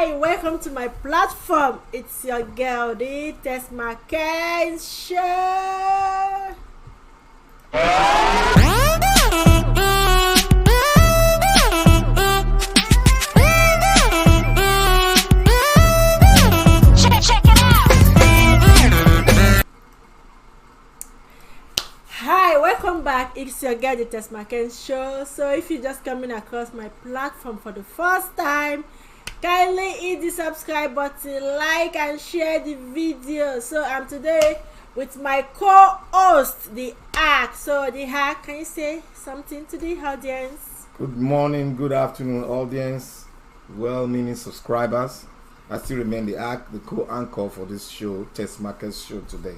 Welcome to my platform. It's your girl, the TESMAKENZ show. Check it out. Hi, welcome back. It's your girl, the TESMAKENZ show. So if you're just coming across my platform for the first time, kindly hit the subscribe button, like and share the video. So I'm today with my co-host, the Hack. So the Hack, can you say something to the audience? Good morning, good afternoon, audience, well-meaning subscribers. I still remain the Hack, the co-anchor for this show, TESMAKENZ show today.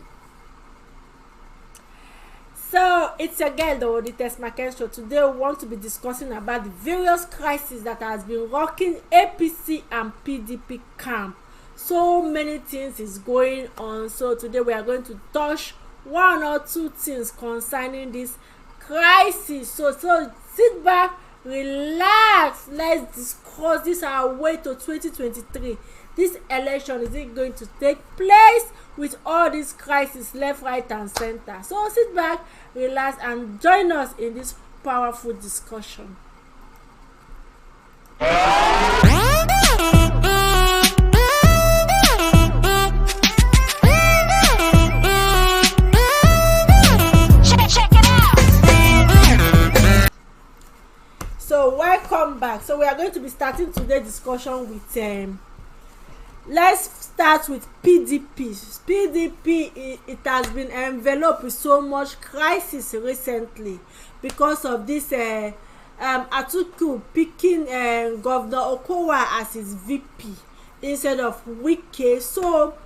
So it's your girl, though, the TESMAKENZ show. Today we want to be discussing about the various crises that has been rocking APC and PDP camp. So many things is going on. So today we are going to touch one or two things concerning this crisis. So sit back, relax. Let's discuss this our way to 2023. This election, is it going to take place with all these crises left, right and center? So sit back, relax and join us in this powerful discussion. Check it out. So welcome back. So we are going to be starting today's discussion with let's start with PDP. PDP, it has been enveloped with so much crisis recently because of this Atiku picking Governor Okowa as his VP instead of Wike. So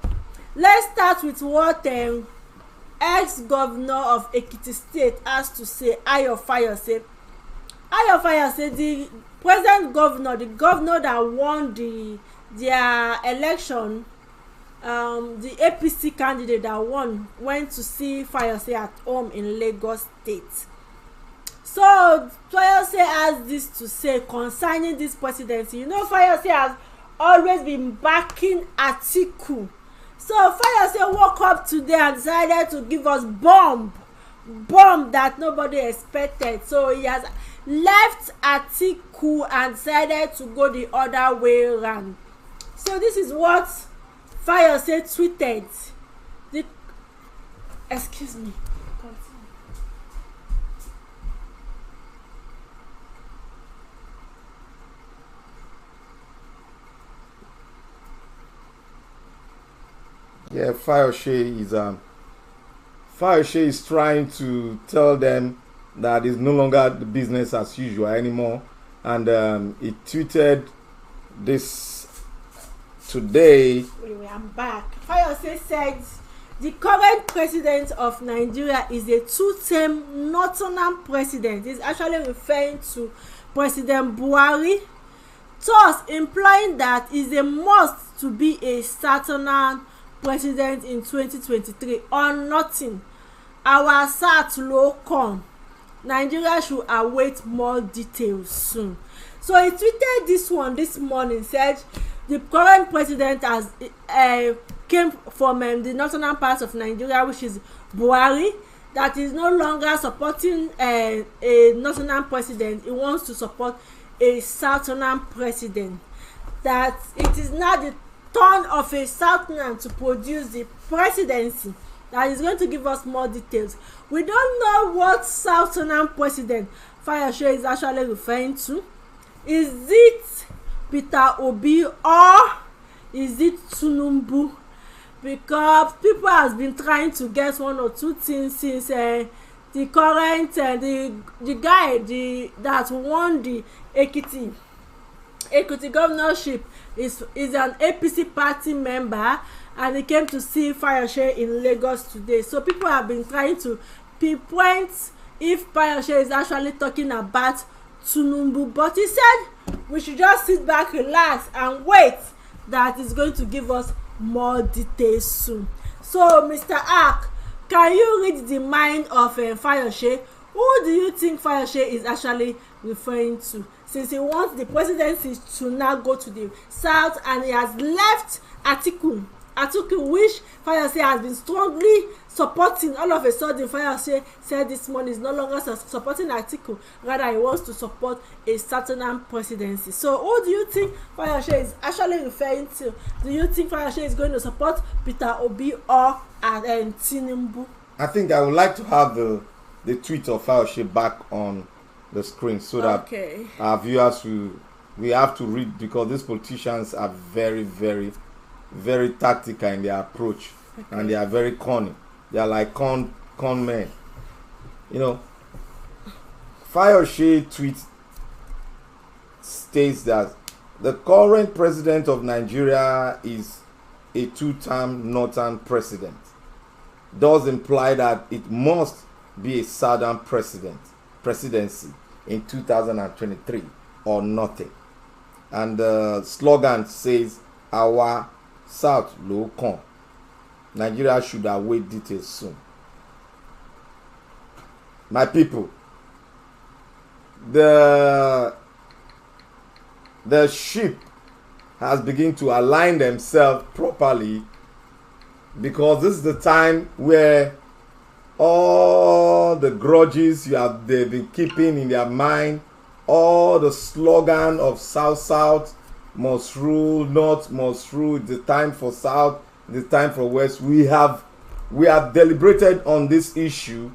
let's start with what ex-governor of Ekiti State has to say. Ayo Fayose say the present governor, the governor that won their election, the APC candidate that won, went to see Fayose at home in Lagos State. So Fayose has this to say concerning this presidency. You know, Fayose has always been backing Atiku. So Fayose woke up today and decided to give us bomb that nobody expected. So he has left Atiku and decided to go the other way around. So this is what Fayose tweeted. Excuse me. Yeah, Fayose is trying to tell them that it's no longer the business as usual anymore, and he tweeted this today. Anyway, I'm back. Fayose said the current president of Nigeria is a two-term Northern president. He's actually referring to President Buhari, thus implying that it's a must to be a Southern president in 2023 or nothing. Our South low come. Nigeria should await more details soon. So he tweeted this one this morning, said the current president has came from the northern part of Nigeria, which is Buhari, that is no longer supporting a northern president. He wants to support a southern president. That it is now the turn of a southern to produce the presidency. That is going to give us more details. We don't know what southern president Fayose is actually referring to. Is it Peter Obi or is it Tinubu? Because people has been trying to get one or two things since the current the guy that won the Ekiti governorship is an APC party member, and he came to see Fayose in Lagos today. So people have been trying to pinpoint if Fayose is actually talking about Tinubu, but he said we should just sit back, relax and wait, that is going to give us more details soon. So Mr. Hack, can you read the mind of Fayose? who do you think Fayose is actually referring to, since he wants the presidency to now go to the south and he has left Atiku, which Fayose has been strongly supporting? All of a sudden Fayose said this morning is no longer supporting Atiku, rather he wants to support a certain presidency. So who do you think Fayose is actually referring to? Do you think Fayose is going to support Peter Obi or Tinubu? I think I would like to have the tweet of Fayose back on the screen so that our viewers we have to read, because these politicians are very, very, very tactical in their approach, and they are very cunning. They are like con men. You know, Fayose tweet states that the current president of Nigeria is a two-term northern president. Does imply that it must be a southern presidency in 2023 or nothing. And the slogan says, "Our South low con. Nigeria should await details soon." My people, the ship has begun to align themselves properly, because this is the time where all the grudges they've been keeping in their mind, all the slogan of South must rule, North must rule, the time for South, the time for West. We have deliberated on this issue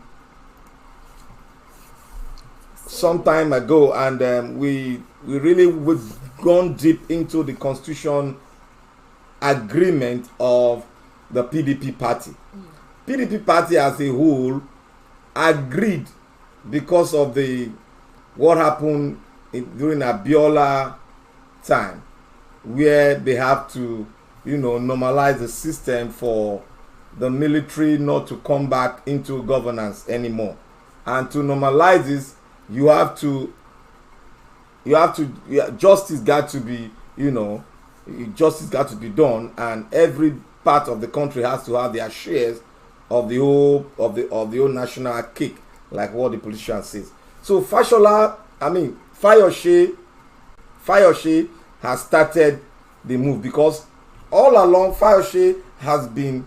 some time ago, and we really gone deep into the constitution agreement of the PDP party. PDP party as a whole agreed, because of what happened during Abiola time, where they have to, normalize the system for the military not to come back into governance anymore. And to normalize this, justice got to be, justice got to be done, and every part of the country has to have their shares of the whole national cake, like what the politician says. So Fayose has started the move, because all along Fayose has been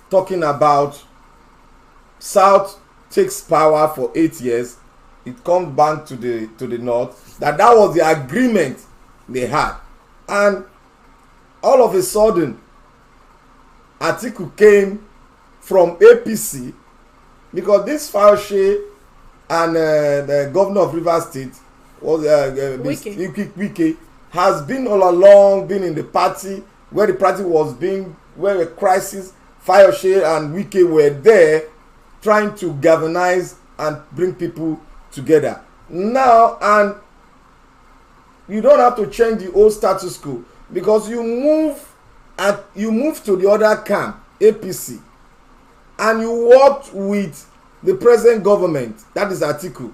talking about South takes power for 8 years, it comes back to the North. That was the agreement they had, and all of a sudden Atiku came from APC, because this Fayose and the governor of Rivers State was Wike has been all along been in the party, where the party was where a crisis. Fayose and Wike were there trying to galvanize and bring people together. Now, and you don't have to change the old status quo, because you move to the other camp, APC, and you worked with the present government, that is Atiku,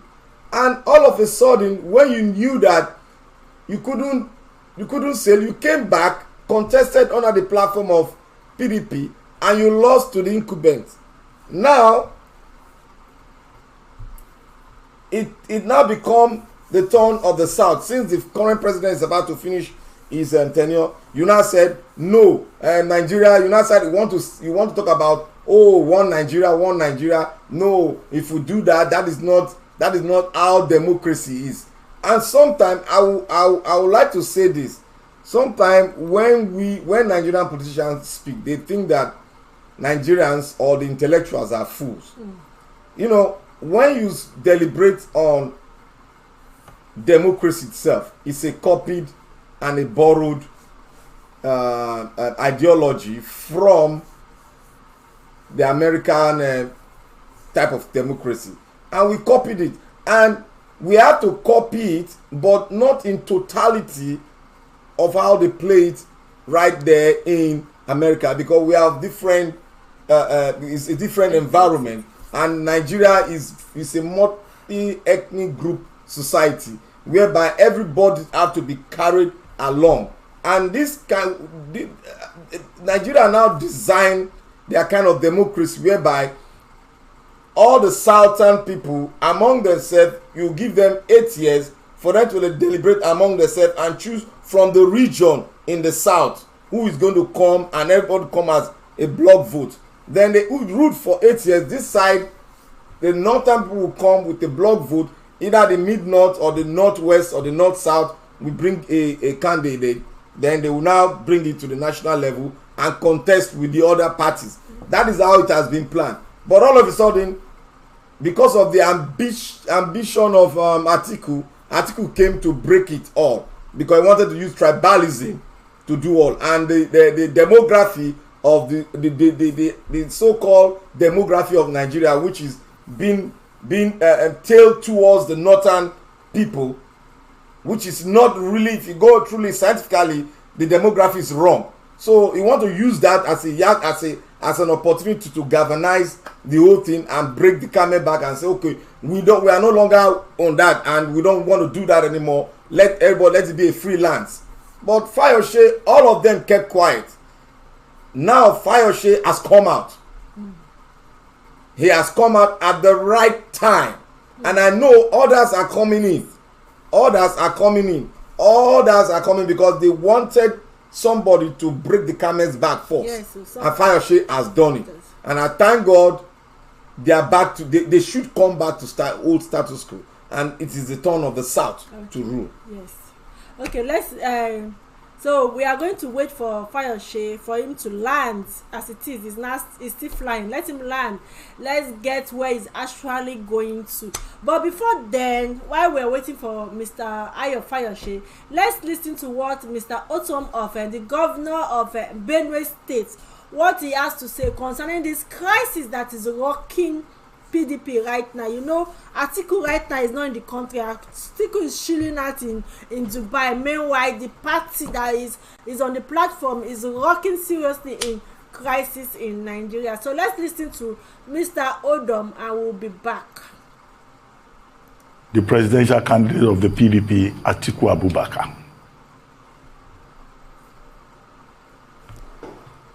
and all of a sudden, when you knew that you couldn't sail, you came back, contested under the platform of PDP, and you lost to the incumbent. Now it now become the turn of the South. Since the current president is about to finish his tenure, you now said no, Nigeria. You now said you want to talk about one Nigeria. No, if we do that, that is not how democracy is. And sometimes I would like to say this. Sometimes when Nigerian politicians speak, they think that Nigerians or the intellectuals are fools. When you deliberate on democracy itself, it's a copied and a borrowed ideology from the American type of democracy, and we copied it, and we have to copy it, but not in totality of how they play it right there in America, because we have different it's a different environment, and Nigeria is a multi-ethnic group society whereby everybody have to be carried along, and Nigeria now design their kind of democracy whereby all the southern people among themselves, you give them 8 years for them to deliberate among themselves and choose from the region in the south who is going to come, and everybody come as a block vote. Then they would rule for 8 years. This side, the northern people will come with a block vote. Either the mid-north or the northwest or the north-south will bring a candidate. Then they will now bring it to the national level and contest with the other parties. That is how it has been planned. But all of a sudden, because of the ambition of Atiku came to break it all, because he wanted to use tribalism to do all. And the demography of the so-called demography of Nigeria, which is being tailed towards the northern people, which is not really, if you go truly scientifically, the demography is wrong. So you want to use that as an opportunity to galvanize the whole thing and break the camel back and say, okay, we are no longer on that and we don't want to do that anymore. Let it be a freelance. But Fayose, all of them kept quiet. Now Fayose has come out. He has come out at the right time. And I know others are coming in. Others are coming because they wanted somebody to break the camel's back first. Yes, and Fayose has done it. And I thank God they are back to, they should come back to old status quo. And it is the turn of the South to rule. Yes. Okay, let's so we are going to wait for Fayose for him to land as it is. He's still flying. Let him land. Let's get where he's actually going to. But before then, while we're waiting for Mr. Ayo Fayose, let's listen to what Mr. Otom of the governor of Benue State, what he has to say concerning this crisis that is rocking PDP right now. You know, Atiku right now is not in the country. Atiku is chilling out in Dubai. Meanwhile, the party that is on the platform is rocking seriously in crisis in Nigeria. So let's listen to Mr. Odom and we'll be back. The presidential candidate of the PDP, Atiku Abubakar.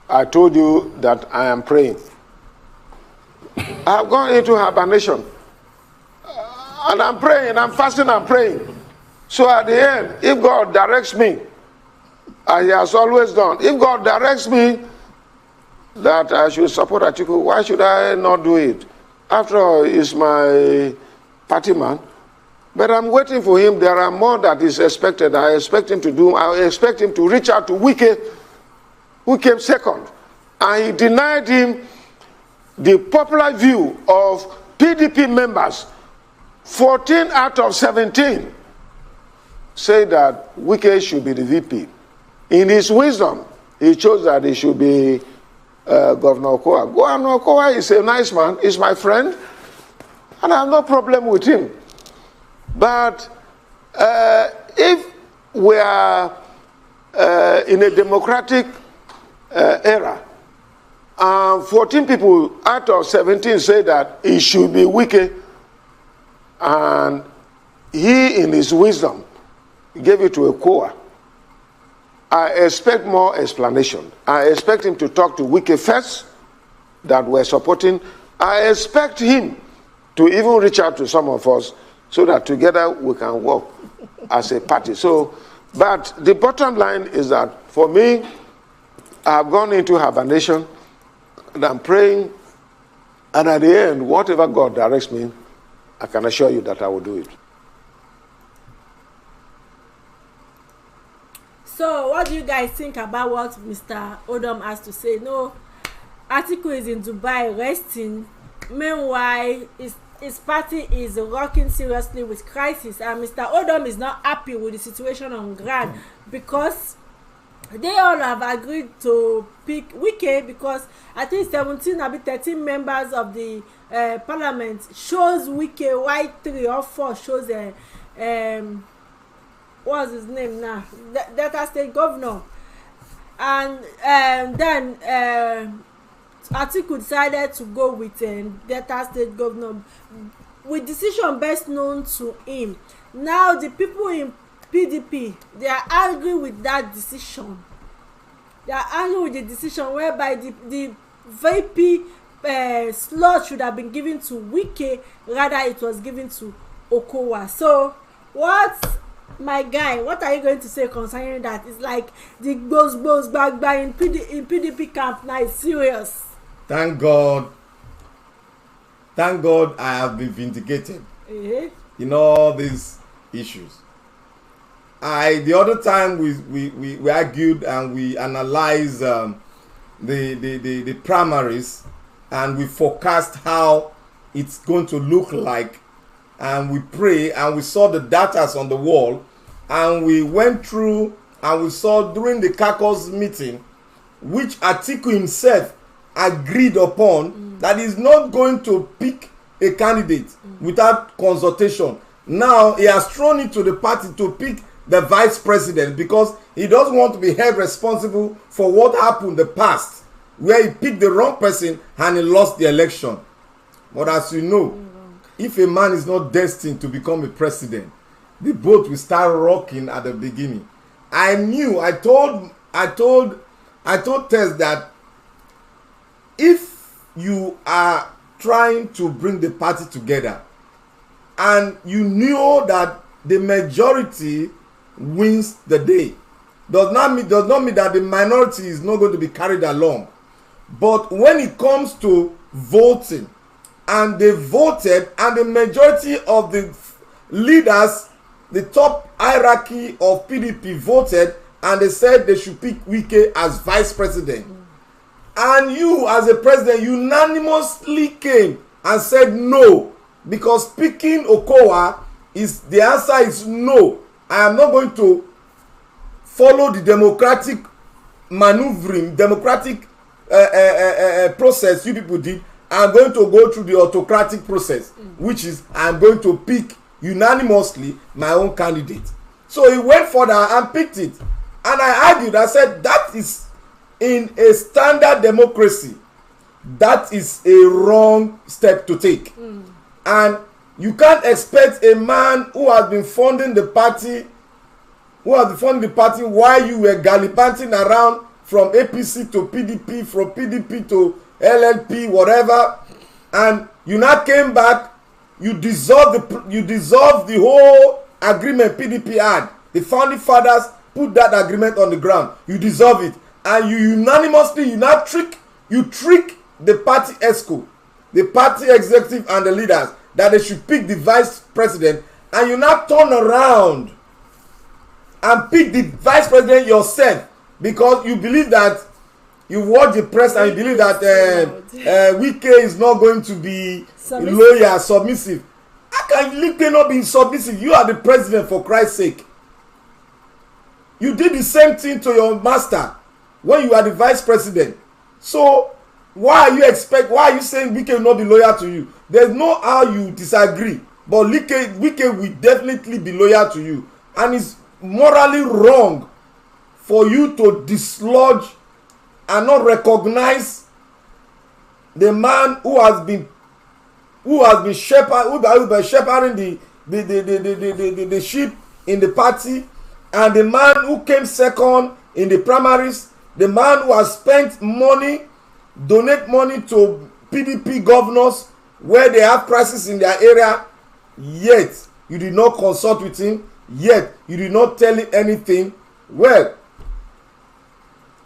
I told you that I am praying. I have gone into hibernation. And I'm praying, I'm fasting, I'm praying. So at the end, if God directs me, as he has always done, if God directs me that I should support Atiku, why should I not do it? After all, he's my party man. But I'm waiting for him. There are more that is expected. I expect him to do. I expect him to reach out to Wike, who came second. And he denied him the popular view of PDP members. 14 out of 17 say that Wike should be the VP. In his wisdom, he chose that he should be Governor Okowa. Governor Okowa is a nice man. He's my friend. And I have no problem with him. But if we are in a democratic era, 14 people out of 17 say that he should be Wike, and he, in his wisdom, gave it to Okowa. I expect more explanation. I expect him to talk to Wike first, that we're supporting. I expect him to even reach out to some of us so that together we can work as a party. So, but the bottom line is that for me, I've gone into hibernation and I'm praying, and at the end, whatever God directs me, I can assure you that I will do it. So, what do you guys think about what Mr. Odom has to say? No, Atiku is in Dubai resting. Meanwhile, his party is rocking seriously with crisis, and Mr. Odom is not happy with the situation on ground because they all have agreed to pick Wike, because I think 17 or 13 members of the parliament shows Wike, why 3 or 4 shows what's his name now? Delta State Governor. And then Atiku decided to go with Delta State Governor with decision best known to him. Now the people in PDP, they are angry with that decision. They are angry with the decision whereby the VP slot should have been given to Wike, rather it was given to Okowa. So what, my guy, what are you going to say concerning that? It's like the boss back by in PDP camp now is serious. Thank God I have been vindicated in all these issues. The other time we argued and we analyzed the primaries, and we forecast how it's going to look like, and we pray, and we saw the data on the wall, and we went through and we saw during the caucus meeting, which Atiku himself agreed upon, that he's not going to pick a candidate without consultation. Now he has thrown it to the party to pick the vice president, because he doesn't want to be held responsible for what happened in the past, where he picked the wrong person and he lost the election. But as you know, if a man is not destined to become a president, the boat will start rocking at the beginning. I told Tess that if you are trying to bring the party together and you know that the majority wins the day, does not mean that the minority is not going to be carried along. But when it comes to voting, and they voted, and the majority of the leaders, the top hierarchy of PDP voted, and they said they should pick Wike as vice president. And you as a president unanimously came and said no, because picking Okowa, is the answer is no. I am not going to follow the democratic maneuvering, democratic process you people did. I'm going to go through the autocratic process, which is I'm going to pick unanimously my own candidate. So he went further and picked it. And I argued, I said that is, in a standard democracy, that is a wrong step to take. And you can't expect a man who has been funding the party, while you were gallivanting around from APC to PDP, from PDP to LLP, whatever, and you now came back, you dissolved the whole agreement PDP had. The founding fathers put that agreement on the ground. You dissolve it, and you unanimously, you trick the party ESCO, the party executive and the leaders, that they should pick the vice president, and you now turn around and pick the vice president yourself, because you believe that you watch the press and you believe that Wike is not going to be loyal, submissive. How can Wike not be submissive? You are the president, for Christ's sake. You did the same thing to your master when you are the vice president. So why are you saying Wike will not be loyal to you? There's no how you disagree, but Wike will definitely be loyal to you, and it's morally wrong for you to dislodge and not recognize the man who has been shepherding the sheep in the party, and the man who came second in the primaries, the man who has spent money, donate money to PDP governors where they have crisis in their area, yet you did not consult with him, yet you did not tell him anything. Well,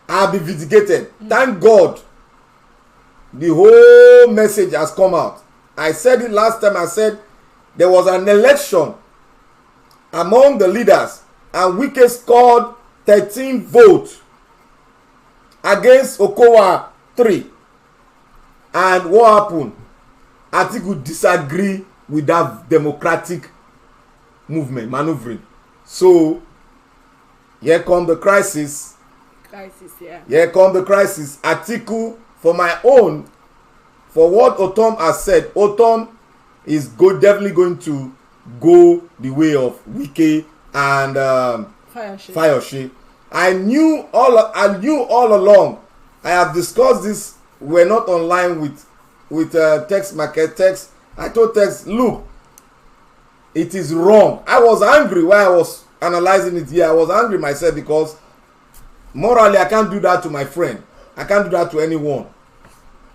I'll be vindicated. Thank God the whole message has come out. I said it last time. I said there was an election among the leaders, and Wike scored 13 votes against Okowa 3. And what happened? Atiku disagree with that democratic movement, maneuvering. So here come the crisis. Here come the crisis. Atiku, for what Otom has said, Otom is definitely going to go the way of Wike and Fayoshe. I knew all along. I have discussed this. We're not online with TESMAKENZ. I told Tex, look, it is wrong. I was angry while I was analyzing it here. I was angry myself, because morally I can't do that to my friend. I can't do that to anyone.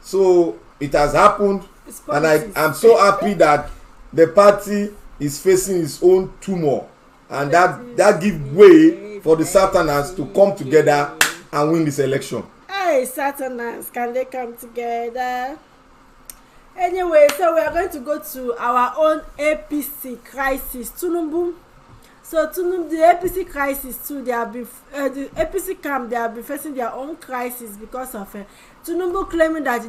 So it has happened, and I'm so happy that the party is facing its own tumor, and that give way for the Southerners to come together and win this election. Hey, Southerners, can they come together? Anyway, so we are going to go to our own APC crisis. Tinubu. So Tinubu, the APC crisis too, they have been the APC camp, they have been facing their own crisis because of Tinubu claiming that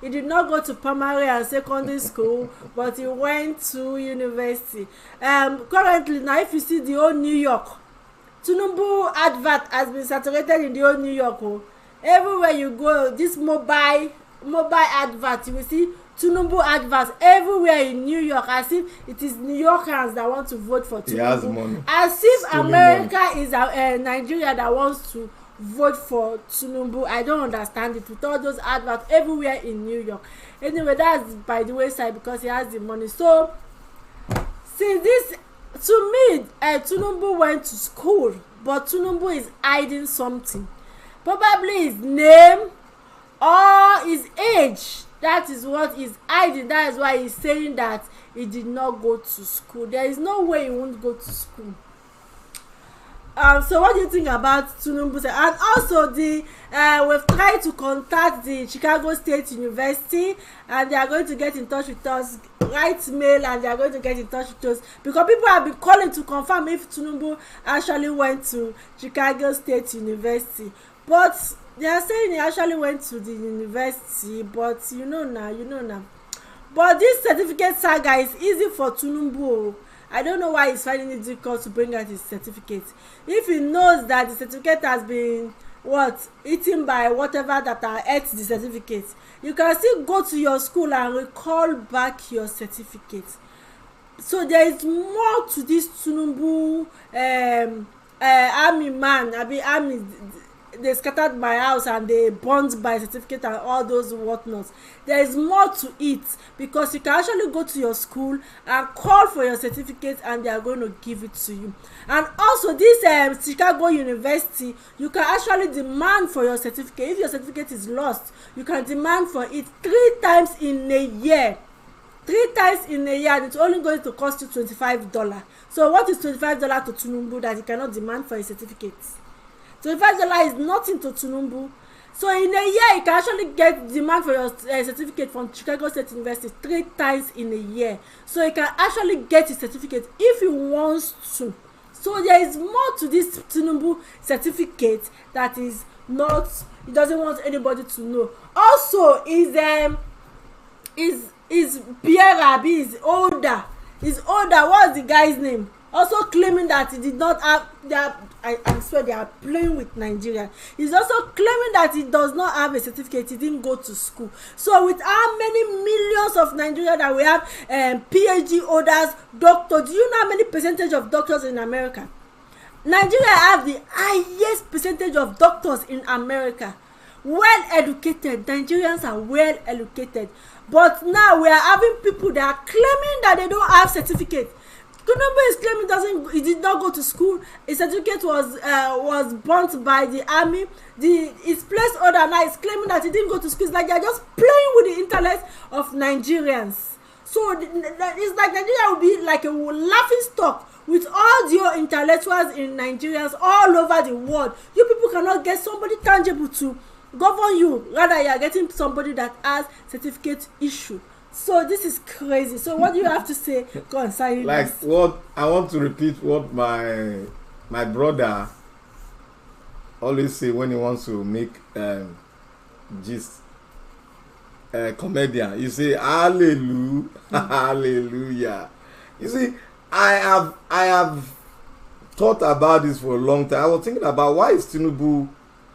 he did not go to primary and secondary school, but he went to university. Currently now, if you see the whole New York, Tinubu advert has been saturated in the whole New York. Oh. Everywhere you go, this mobile advert, you will see Tinubu adverts everywhere in New York, as if it is New Yorkers that want to vote for Tinubu. He has money. As if America is Nigeria that wants to vote for Tinubu. I don't understand it, with all those adverts everywhere in New York. Anyway, that's by the wayside because he has the money. So, see this, to me, Tinubu went to school, but Tinubu is hiding something. Probably his name or his age. That is what he's hiding. That is why he's saying that he did not go to school. There is no way he won't go to school. So what do you think about Tinubu? And also we've tried to contact the Chicago State University, and they are going to get in touch with us, write mail, and they are going to get in touch with us because people have been calling to confirm if Tinubu actually went to Chicago State University. But they are saying he actually went to the university, but you know now. But this certificate saga is easy for Tinubu. I don't know why he's finding it difficult to bring out his certificate. If he knows that the certificate has been eaten by whatever that ate the certificate, you can still go to your school and recall back your certificate. So there is more to this Tinubu army man. Army. They scattered my house and they burned my certificate and all those whatnots. There is more to it because you can actually go to your school and call for your certificate and they are going to give it to you. And also this Chicago University, you can actually demand for your certificate. If your certificate is lost, you can demand for it 3 times in a year. 3 times in a year, and it's only going to cost you $25. So what is $25 to Tinubu that you cannot demand for a certificate? $25 is nothing to Tinubu. So in a year, you can actually get demand for your certificate from Chicago State University 3 times in a year. So you can actually get his certificate if he wants to. So there is more to this Tinubu certificate that is not, he doesn't want anybody to know. Also, his bearer, is older. He's older. What's the guy's name? Also claiming that he did not have, I swear they are playing with Nigeria. He's also claiming that he does not have a certificate, he didn't go to school. So with how many millions of Nigeria that we have PhD holders, doctors, do you know how many percentage of doctors in America? Nigeria have the highest percentage of doctors in America. Well educated, Nigerians are well educated. But now we are having people that are claiming that they don't have certificate. Tinubu is claiming he did not go to school. His certificate was burnt by the army. His place order now is claiming that he didn't go to school. It's like they're just playing with the intellect of Nigerians. So it's like Nigeria will be like a laughing stock with all the intellectuals in Nigerians all over the world. You people cannot get somebody tangible to govern you. Rather, you are getting somebody that has certificate issue. So this is crazy. So what do you have to say concerning like this? What I want to repeat what my brother always say when he wants to make gist comedian. You say hallelujah, hallelujah. You see, I have thought about this for a long time. I was thinking about why is Tinubu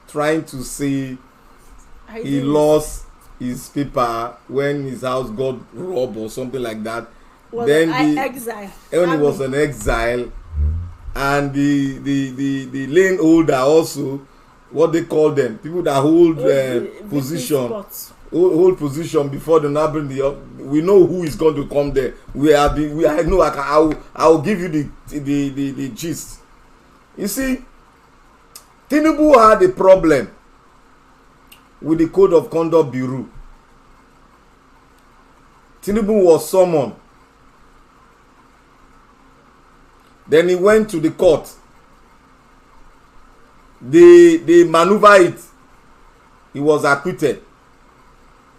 trying to say he lost his paper when his house got robbed or something like that. Then exile. When he was an exile, and the lane holder also, what they call them, people that hold position, hold position before the now bring the up. We know who is going to come there. I will give you the gist. You see, Tinubu had a problem with the Code of Conduct Bureau. Tinubu was summoned. Then he went to the court. They maneuver it. He was acquitted.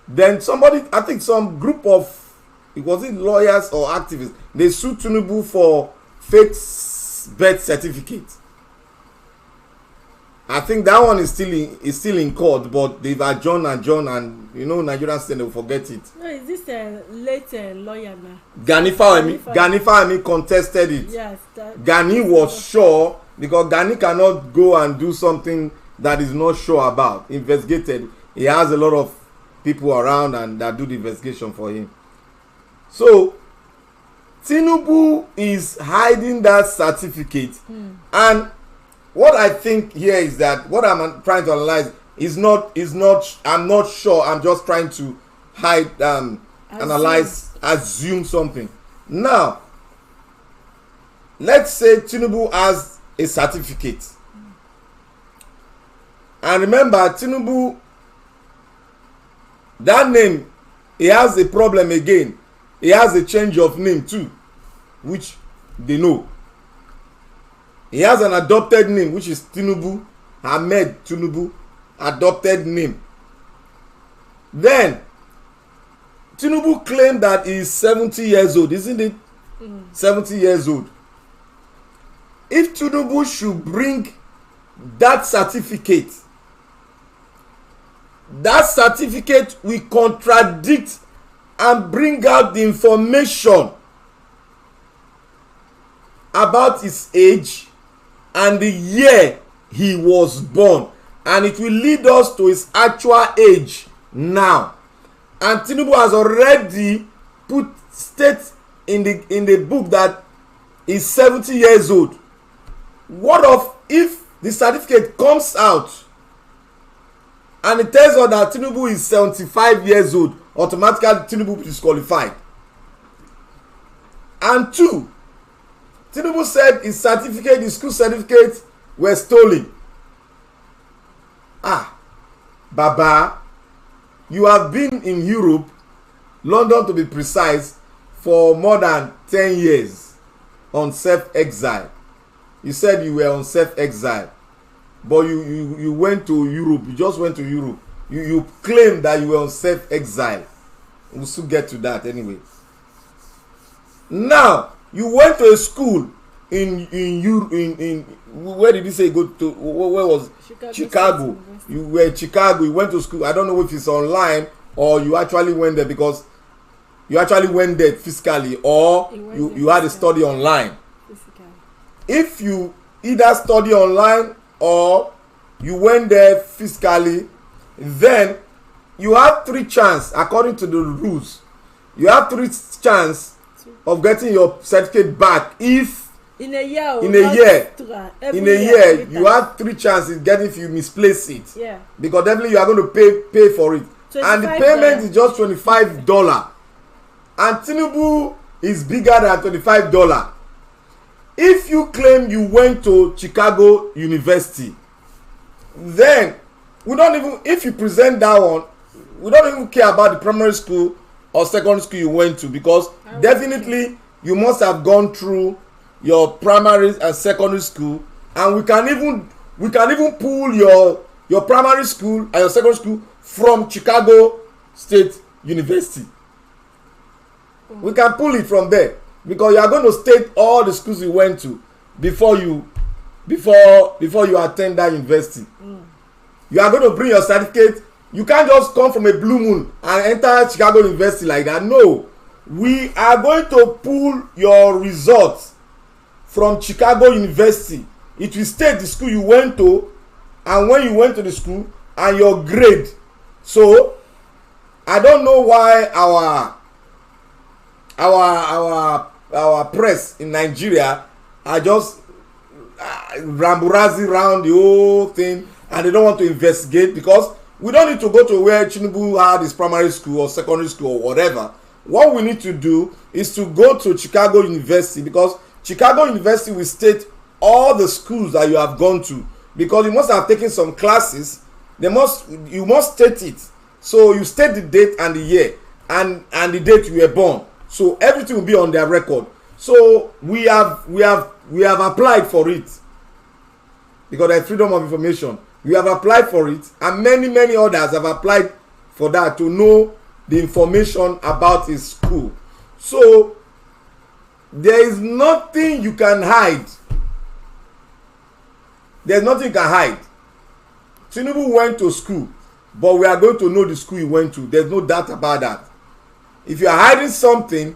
Then somebody, I think some group of, it wasn't lawyers or activists, they sued Tinubu for fake birth certificate. I think that one is still in court, but they've adjourned, and you know Nigerian state will forget it. No, is this a late lawyer now? Gani Fawemi contested it. Yes. Gani was sure, because Gani cannot go and do something that is not sure about. Investigated. He has a lot of people around and that do the investigation for him. So Tinubu is hiding that certificate, and what I think here is that what I'm trying to analyze is not I'm not sure. I'm just trying to hide, analyze, assume something. Now, let's say Tinubu has a certificate, and remember Tinubu, that name, he has a problem again. He has a change of name too, which they know. He has an adopted name, which is Tinubu, Ahmed Tinubu, adopted name. Then, Tinubu claimed that he is 70 years old, isn't it? 70 years old. If Tinubu should bring that certificate will contradict and bring out the information about his age and the year he was born, and it will lead us to his actual age now. And Tinubu has already state in the book that he's 70 years old. What of if the certificate comes out and it tells us that Tinubu is 75 years old? Automatically Tinubu is disqualified. And two, Tinubu said his school certificate were stolen. Baba, you have been in Europe, London to be precise, for more than 10 years on self-exile. You said you were on self-exile, but you went to Europe. You just went to Europe. You claim that you were on self-exile. We'll soon get to that anyway. Now, you went to a school in where did you say go to? Where was Chicago? You were in Chicago. You went to school. I don't know if it's online or you actually went there, because you actually went there physically, or you had a study online. If you either study online or you went there physically, then you have 3 chances according to the rules. You have 3 chances of getting your certificate back. If in a year you have 3 chances getting if you misplace it. Yeah. Because definitely you are going to pay for it. And the payment is just $25. And Tinubu is bigger than $25. If you claim you went to Chicago University, then we don't even, if you present that one, we don't even care about the primary school or secondary school you went to, because definitely you must have gone through your primary and secondary school, and we can even pull your primary school and your secondary school from Chicago State University. We can pull it from there, because you are going to state all the schools you went to before you attend that university. You are going to bring your certificate. You can't just come from a blue moon and enter Chicago University like that. No, we are going to pull your results from Chicago University. It will state the school you went to and when you went to the school and your grade. So I don't know why our press in Nigeria are just ramburazi around the whole thing, and they don't want to investigate, because we don't need to go to where Tinubu had his primary school or secondary school or whatever. What we need to do is to go to Chicago University, because Chicago University will state all the schools that you have gone to, because you must have taken some classes. You must state it. So you state the date and the year, and the date you were born. So everything will be on their record. So we have applied for it because there's freedom of information. We have applied for it, and many others have applied for that to know the information about his school. So there is nothing you can hide. There's nothing you can hide. Tinubu went to school, but we are going to know the school he went to. There's no doubt about that. If you are hiding something,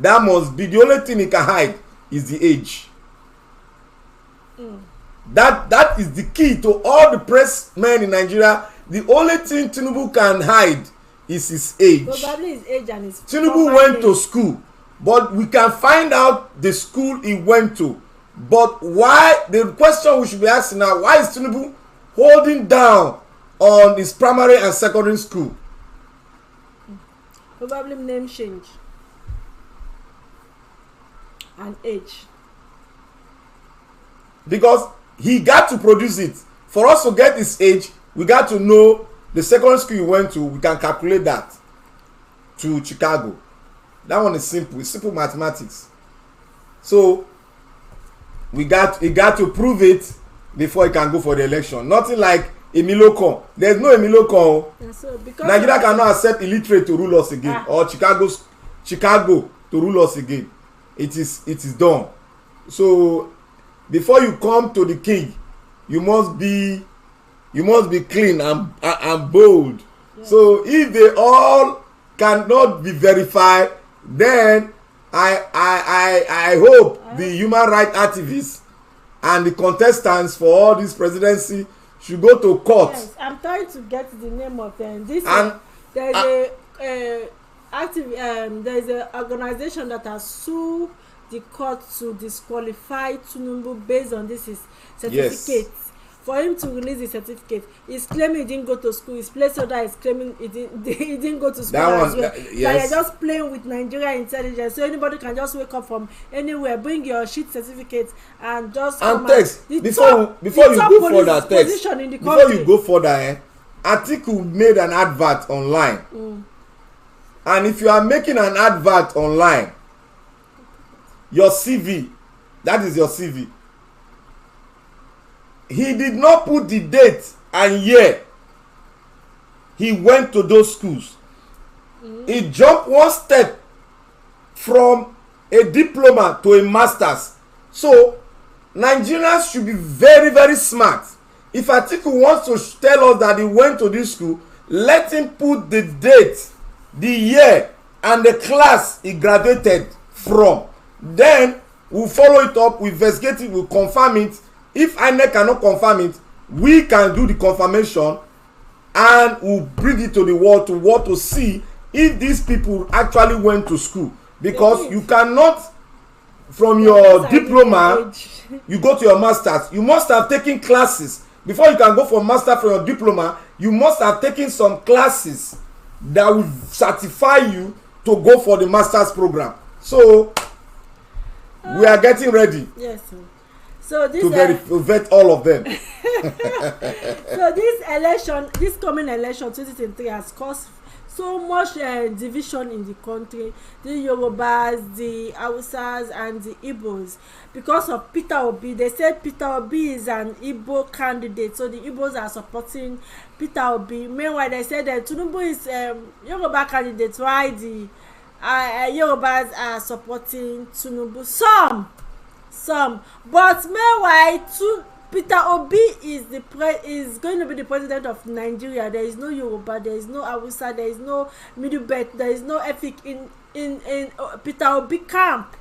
that must be the only thing he can hide is the age. That is the key to all the press men in Nigeria. The only thing Tinubu can hide is his age. Probably his age and his. Tinubu went to school, but we can find out the school he went to. But why? The question we should be asking now: why is Tinubu holding down on his primary and secondary school? Probably name change and age. Because he got to produce it. For us to get his age, we got to know the secondary school he went to. We can calculate that to Chicago. That one is simple. It's simple mathematics. So he got to prove it before he can go for the election. Nothing like Emilokon. There's no Emilokon. So Nigeria cannot accept illiterate to rule us again, or Chicago to rule us again. It is done. So before you come to the king, you must be clean and bold. Yes. So if they all cannot be verified, then I hope the human rights activists and the contestants for all this presidency should go to court. Yes, I'm trying to get the name of them. This there's an organization that has sued the court to disqualify Tinubu based on this his certificate. Yes. For him to release the certificate, he's claiming he didn't go to school. His placeholder is claiming he didn't go to school as well. Yes. That you're just playing with Nigerian intelligence. So anybody can just wake up from anywhere, bring your shit certificate, and just and text before you go further. Text before you go further. Atiku made an advert online, and if you are making an advert online, your CV, that is your CV. He did not put the date and year he went to those schools. He jumped one step from a diploma to a master's. So Nigerians should be very smart. If Atiku wants to tell us that he went to this school, let him put the date, the year, and the class he graduated from. Then we'll follow it up, we'll investigate it, we'll confirm it. If INEC cannot confirm it, we can do the confirmation and we'll bring it to the world to see if these people actually went to school. Because you cannot, from your diploma, you go to your master's. You must have taken classes. Before you can go for master from your diploma, you must have taken some classes that will certify you to go for the master's program. So we are getting ready. Yes, sir. So this to vet all of them. So this coming election 2023 has caused so much division in the country. The Yorubas, the Hausas, and the Igbos, because of Peter Obi. They said Peter Obi is an Igbo candidate, so the Igbos are supporting Peter Obi. Meanwhile, they said that Tinubu is Yoruba candidate, while the Yorubas are supporting Tinubu. Some, but meanwhile, Peter Obi is going to be the president of Nigeria. There is no Yoruba, there is no Hausa, there is no Middle Belt, there is no Efik in Peter Obi camp.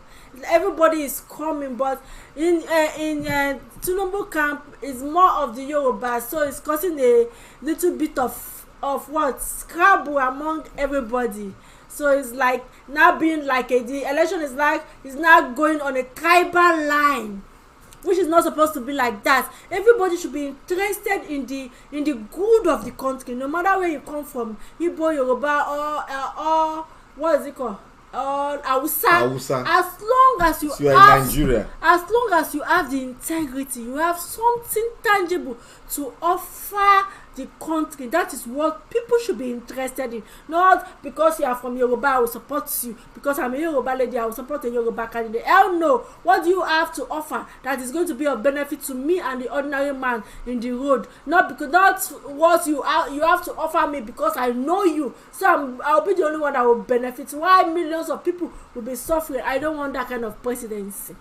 Everybody is coming, but in Tinubu camp is more of the Yoruba, so it's causing a little bit of what scrabble among everybody. So it's like now being like the election is like it's now going on a tribal line, which is not supposed to be like that. Everybody should be interested in the good of the country, no matter where you come from, Igbo, Yoruba, or what is it called, or Hausa. As long as you are in Nigeria, as long as you have the integrity, you have something tangible to offer the country. That is what people should be interested in. Not because you are from Yoruba, I will support you. Because I'm a Yoruba lady, I will support a Yoruba candidate. Hell no. What do you have to offer that is going to be of benefit to me and the ordinary man in the road? Not because that's what you have to offer me because I know you. So I'll be the only one that will benefit. Why millions of people will be suffering? I don't want that kind of presidency.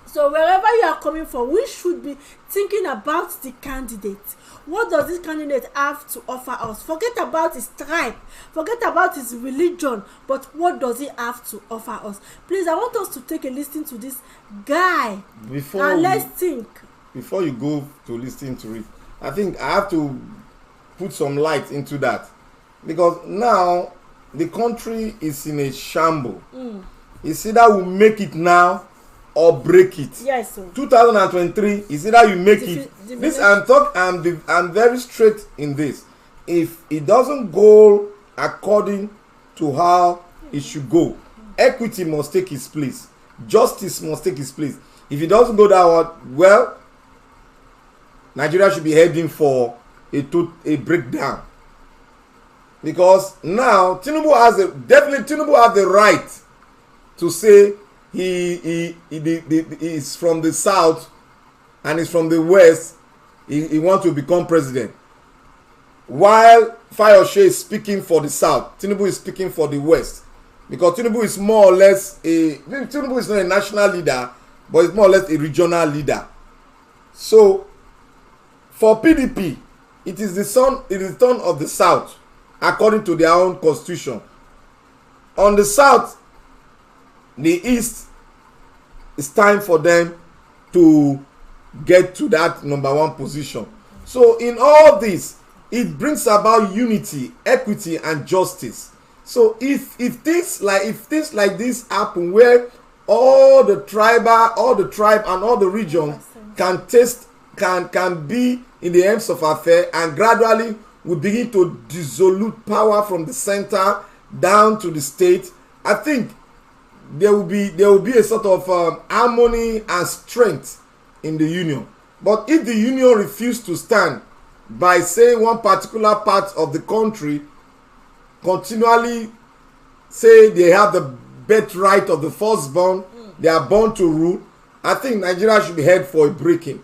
So wherever you are coming from, we should be thinking about the candidate. What does this candidate have to offer us? Forget about his tribe, forget about his religion, but what does he have to offer us? Please, I want us to take a listen to this guy and let's think. Before you go to listen to it, I think I have to put some light into that, because now the country is in a shamble. It's either we make it now or break it. Yes, sir. 2023 is either you make it. This I'm very straight in this. If it doesn't go according to how it should go, equity must take its place. Justice must take its place. If it doesn't go that way, well, Nigeria should be heading for a breakdown. Because now Tinubu has the right to say he is from the south and is from the west. He wants to become president, while Fayose is speaking for the south. Tinubu is speaking for the west, because Tinubu is more or less Tinubu is not a national leader, but it's more or less a regional leader. So for PDP, it is the turn of the south according to their own constitution. On the south, the east, it's time for them to get to that number 1 position. So in all this, it brings about unity, equity, and justice. So if things like this happen, where all the tribe and all the region can be in the ends of affair, and gradually we begin to dissolve power from the center down to the state, I think there will be a sort of harmony and strength in the union. But if the union refuses to stand by saying one particular part of the country continually say they have the birthright of the firstborn, they are born to rule, I think Nigeria should be headed for a breakage.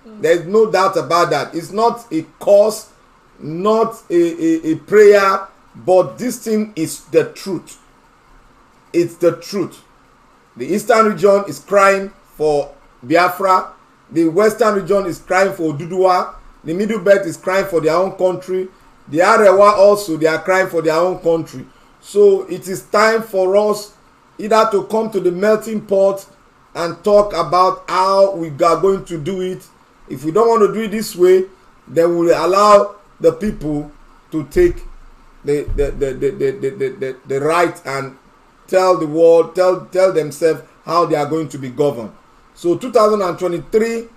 There is no doubt about that. It's not a cause, not a prayer, but this thing is the truth. It's the truth. The eastern region is crying for Biafra. The western region is crying for Oduduwa. The middle belt is crying for their own country. The Arewa also, they are crying for their own country. So it is time for us either to come to the melting pot and talk about how we are going to do it. If we don't want to do it this way, then we will allow the people to take the right and tell the world, tell themselves how they are going to be governed. So 2023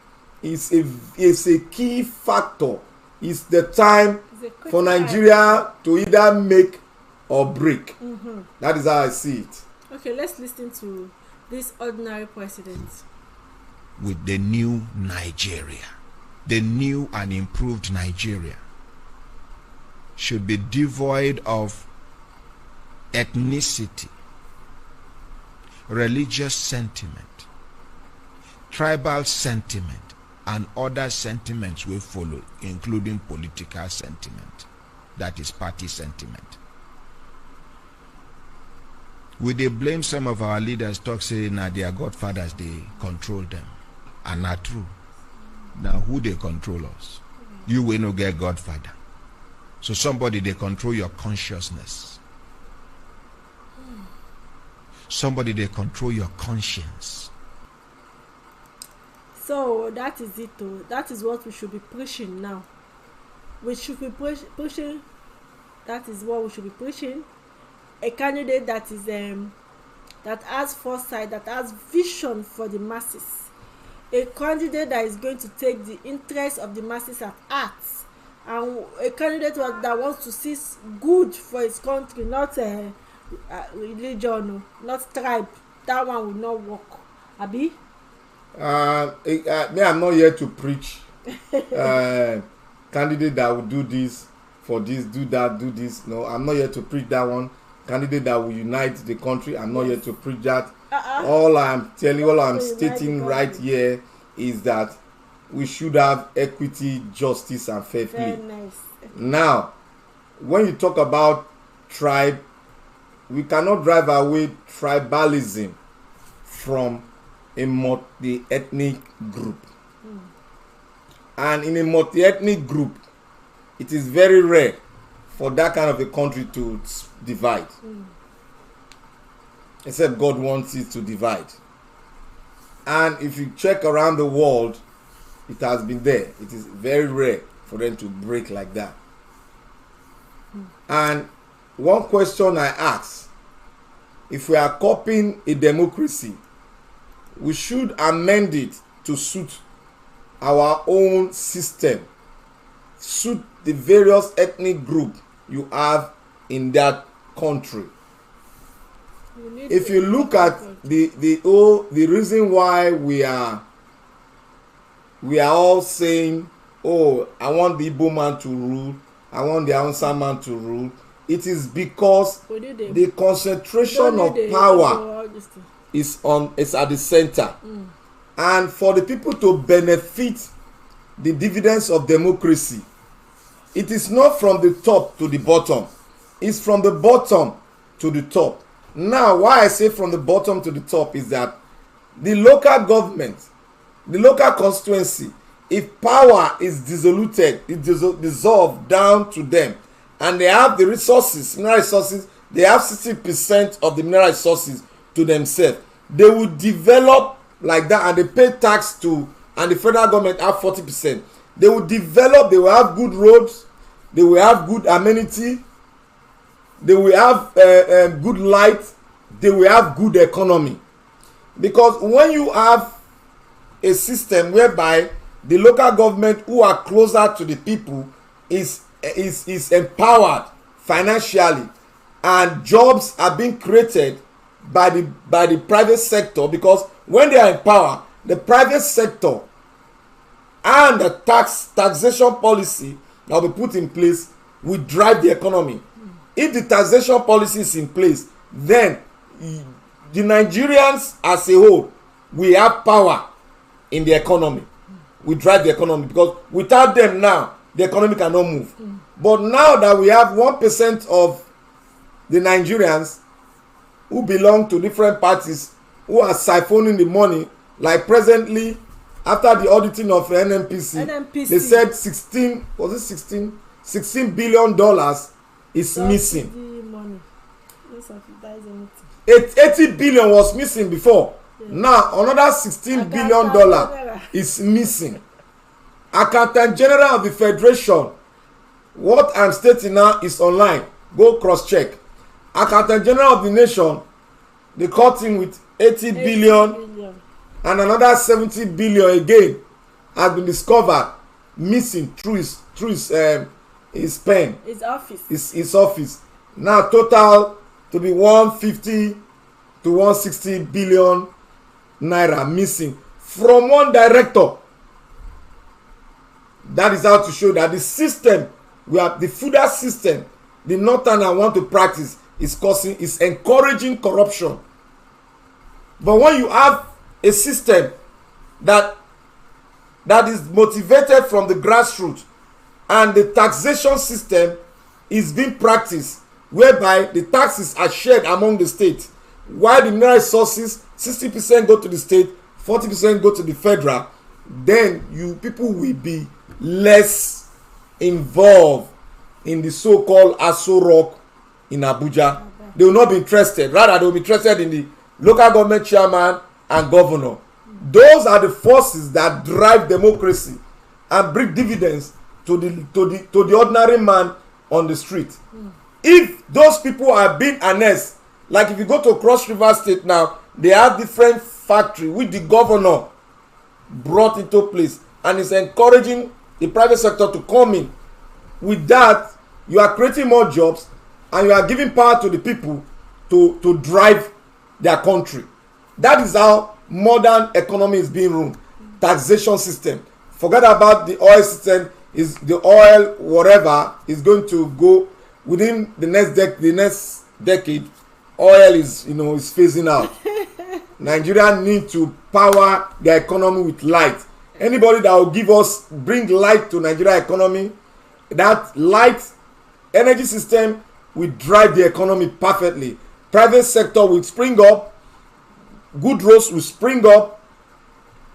is a key factor. It's the time for Nigeria to either make or break. That is how I see it. Okay, let's listen to this ordinary president. With the new Nigeria, the new and improved Nigeria should be devoid of ethnicity, religious sentiment, tribal sentiment, and other sentiments will follow, including political sentiment, that is party sentiment. We dey blame some of our leaders, talk saying that their godfathers, they control them, and not true. Now who they control us? You will not get godfather. So somebody, they control your consciousness. Somebody, they control your conscience. So that is it though. That is what we should be pushing now. We should be pushing. That is what we should be pushing. A candidate that is that has foresight, that has vision for the masses. A candidate that is going to take the interests of the masses at heart, and a candidate that wants to see good for his country, not religion, not tribe. That one will not work. Abi? Me, I'm not here to preach candidate that will do this, for this, do that, do this. No, I'm not here to preach that one. Candidate that will unite the country. I'm not here to preach that. All I'm stating right here is that we should have equity, justice, and fair play. Nice. Now, when you talk about tribe, we cannot drive away tribalism from a multi-ethnic group. And in a multi-ethnic group, it is very rare for that kind of a country to divide. Except God wants it to divide. And if you check around the world, it has been there. It is very rare for them to break like that. And one question I ask, if we are copying a democracy, we should amend it to suit our own system, suit the various ethnic group you have in that country. If you look at the reason why we are all saying, oh, I want the Igbo man to rule, I want the Hausa man to rule, it is because the concentration of power is at the center. And for the people to benefit the dividends of democracy, it is not from the top to the bottom, it's from the bottom to the top. Now, why I say from the bottom to the top is that the local government, the local constituency, if power is diluted, it's dissolved down to them, and they have the resources, mineral resources, they have 60% of the mineral resources to themselves, they will develop like that, and they pay tax to, and the federal government have 40%. They will develop, they will have good roads, they will have good amenity, they will have good light, they will have good economy. Because when you have a system whereby the local government who are closer to the people is empowered financially, and jobs are being created by the private sector, because when they are in power, the private sector and the taxation policy that will be put in place will drive the economy. If the taxation policy is in place, then the Nigerians as a whole, we have power in the economy. We drive the economy, because without them now, the economy cannot move. But now that we have 1% of the Nigerians who belong to different parties who are siphoning the money, like presently, after the auditing of NNPC, they said 16 billion dollars is missing. 80 billion was missing before. Now another 16 billion dollar is missing. Accountant General of the Federation, what I'm stating now is online, go cross check. Accountant General of the Nation, they caught him with 80 billion, and another 70 billion again has been discovered missing through his pen, his office. Now total to be 150 to 160 billion naira missing from one director. That is how to show that the system, we have the feudal system, the northerner want to practice, is encouraging corruption. But when you have a system that is motivated from the grassroots, and the taxation system is being practiced, whereby the taxes are shared among the states, while the mineral resources 60% go to the state, 40% go to the federal, then you people will be less involved in the so-called Aso Rock in Abuja. They will not be interested. Rather, they will be interested in the local government chairman and governor. Those are the forces that drive democracy and bring dividends to the ordinary man on the street. If those people are being annexed, like if you go to Cross River State now, they have different factory which the governor brought into place, and is encouraging the private sector to come in. With that, you are creating more jobs, and you are giving power to the people to drive their country. That is how modern economy is being run. Taxation system. Forget about the oil system. is the oil, whatever, is going to go within the next decade. Oil is, is phasing out. Nigeria need to power the economy with light. Anybody that will bring light to Nigeria economy, that light energy system will drive the economy perfectly. Private sector will spring up, good roads will spring up,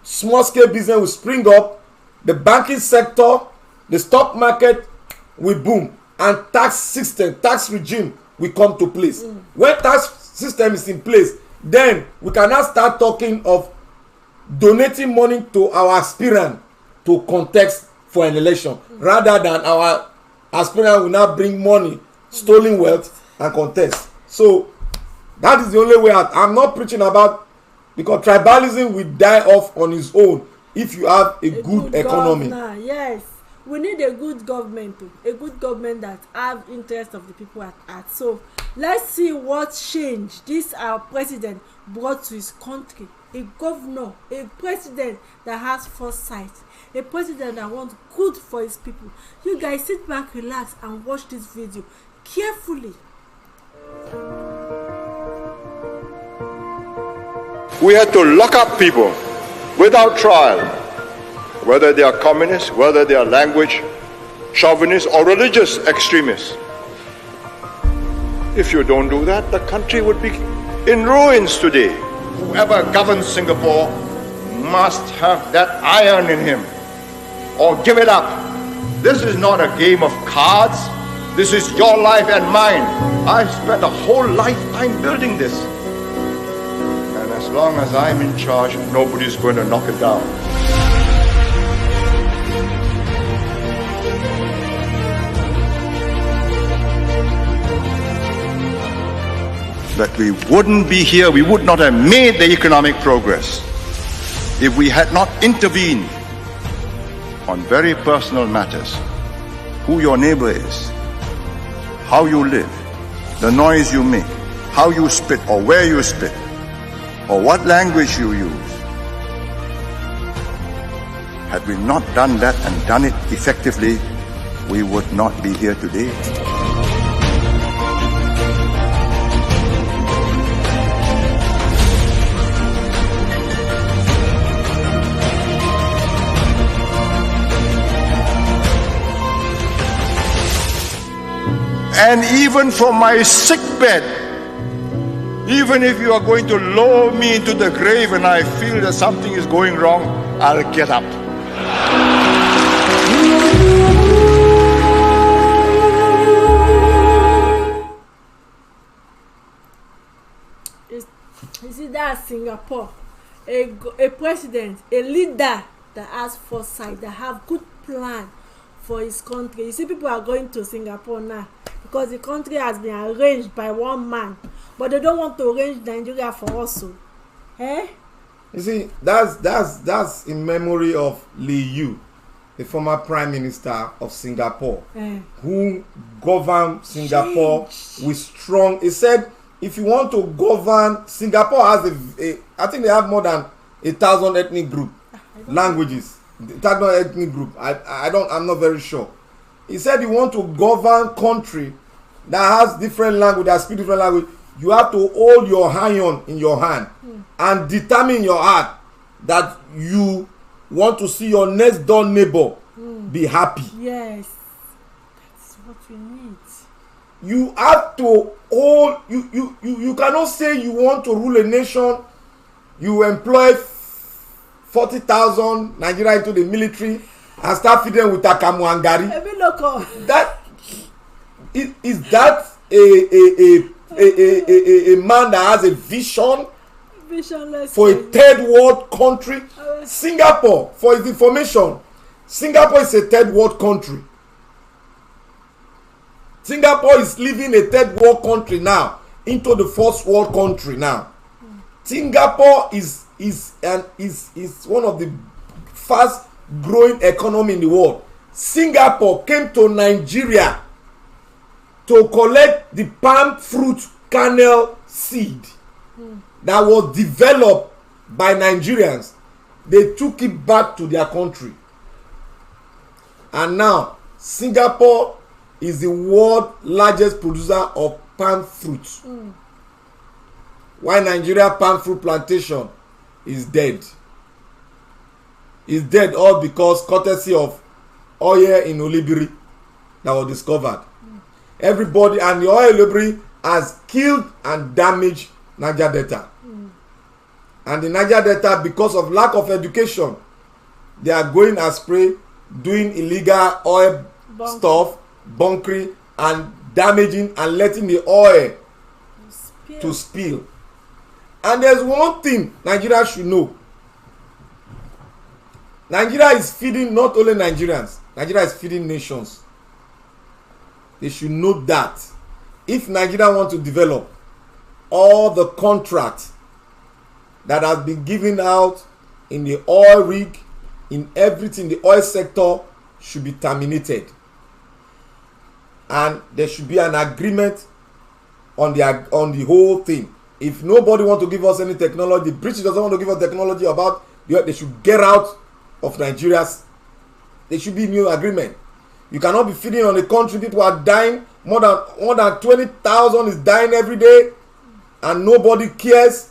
small scale business will spring up, the banking sector, the stock market will boom, and tax regime will come to place. When tax system is in place, then we can now start talking of donating money to our aspirant to contest for an election, rather than our aspirant will now bring money, stolen wealth, and contest. So that is the only way out. I'm not preaching about, because tribalism will die off on its own if you have a good economy. Yes, we need a good government, a good government that have interest of the people at heart. So let's see what change this our president brought to his country. A governor, a president that has foresight, a president that wants good for his people. You guys sit back, relax, and watch this video carefully. We had to lock up people without trial, whether they are communists, whether they are language chauvinists or religious extremists. If you don't do that, the country would be in ruins today. Whoever governs Singapore must have that iron in him, or give it up. This is not a game of cards. This is your life and mine. I spent a whole lifetime building this. And as long as I'm in charge, nobody's going to knock it down. That we wouldn't be here, we would not have made the economic progress if we had not intervened on very personal matters. Who your neighbor is, how you live, the noise you make, how you spit or where you spit, or what language you use. Had we not done that and done it effectively, we would not be here today. And even from my sick bed, even if you are going to lower me into the grave and I feel that something is going wrong, I'll get up. You see, that's Singapore. A president, a leader that has foresight, that have good plan for his country. You see, people are going to Singapore now because the country has been arranged by one man, but they don't want to arrange Nigeria for us. Eh? You see, that's in memory of Lee Yu, the former prime minister of Singapore, who governed Singapore with strong. He said, if you want to govern, Singapore has I think they have more than 1,000 ethnic group languages. 1,000 ethnic group. I'm not very sure. He said, you want to govern country that has different language, that speak different language, you have to hold your iron in your hand and determine in your heart that you want to see your next door neighbor be happy. Yes, that's what we need. You have to hold. You cannot say you want to rule a nation. You employ 40,000 Nigeria into the military and start feeding them with Akamu and Gari. That is that a man that has a vision for a third world country. Singapore, for his information, Singapore is a third world country. Singapore is leaving a third world country now into the first world country now. Singapore is one of the fast growing economy in the world. Singapore came to Nigeria to collect the palm fruit kernel seed that was developed by Nigerians. They took it back to their country. And now Singapore is the world largest producer of palm fruit. While Nigeria palm fruit plantation is dead. It's dead all because courtesy of oil in Olibiri that was discovered. Everybody, and the oil Olibiri has killed and damaged Niger Delta. And the Niger Delta, because of lack of education, they are going astray, doing illegal oil stuff, bunkering, and damaging and letting the oil to spill. And there's one thing Nigeria should know. Nigeria is feeding not only Nigerians, Nigeria is feeding nations. They should know that. If Nigeria wants to develop, all the contracts that has been given out in the oil rig, in everything, the oil sector should be terminated. And there should be an agreement on the whole thing. If nobody wants to give us any technology, British doesn't want to give us technology about, they should get out of Nigeria. There should be new agreement. You cannot be feeding on the country. People are dying. More than 20,000 is dying every day, and nobody cares.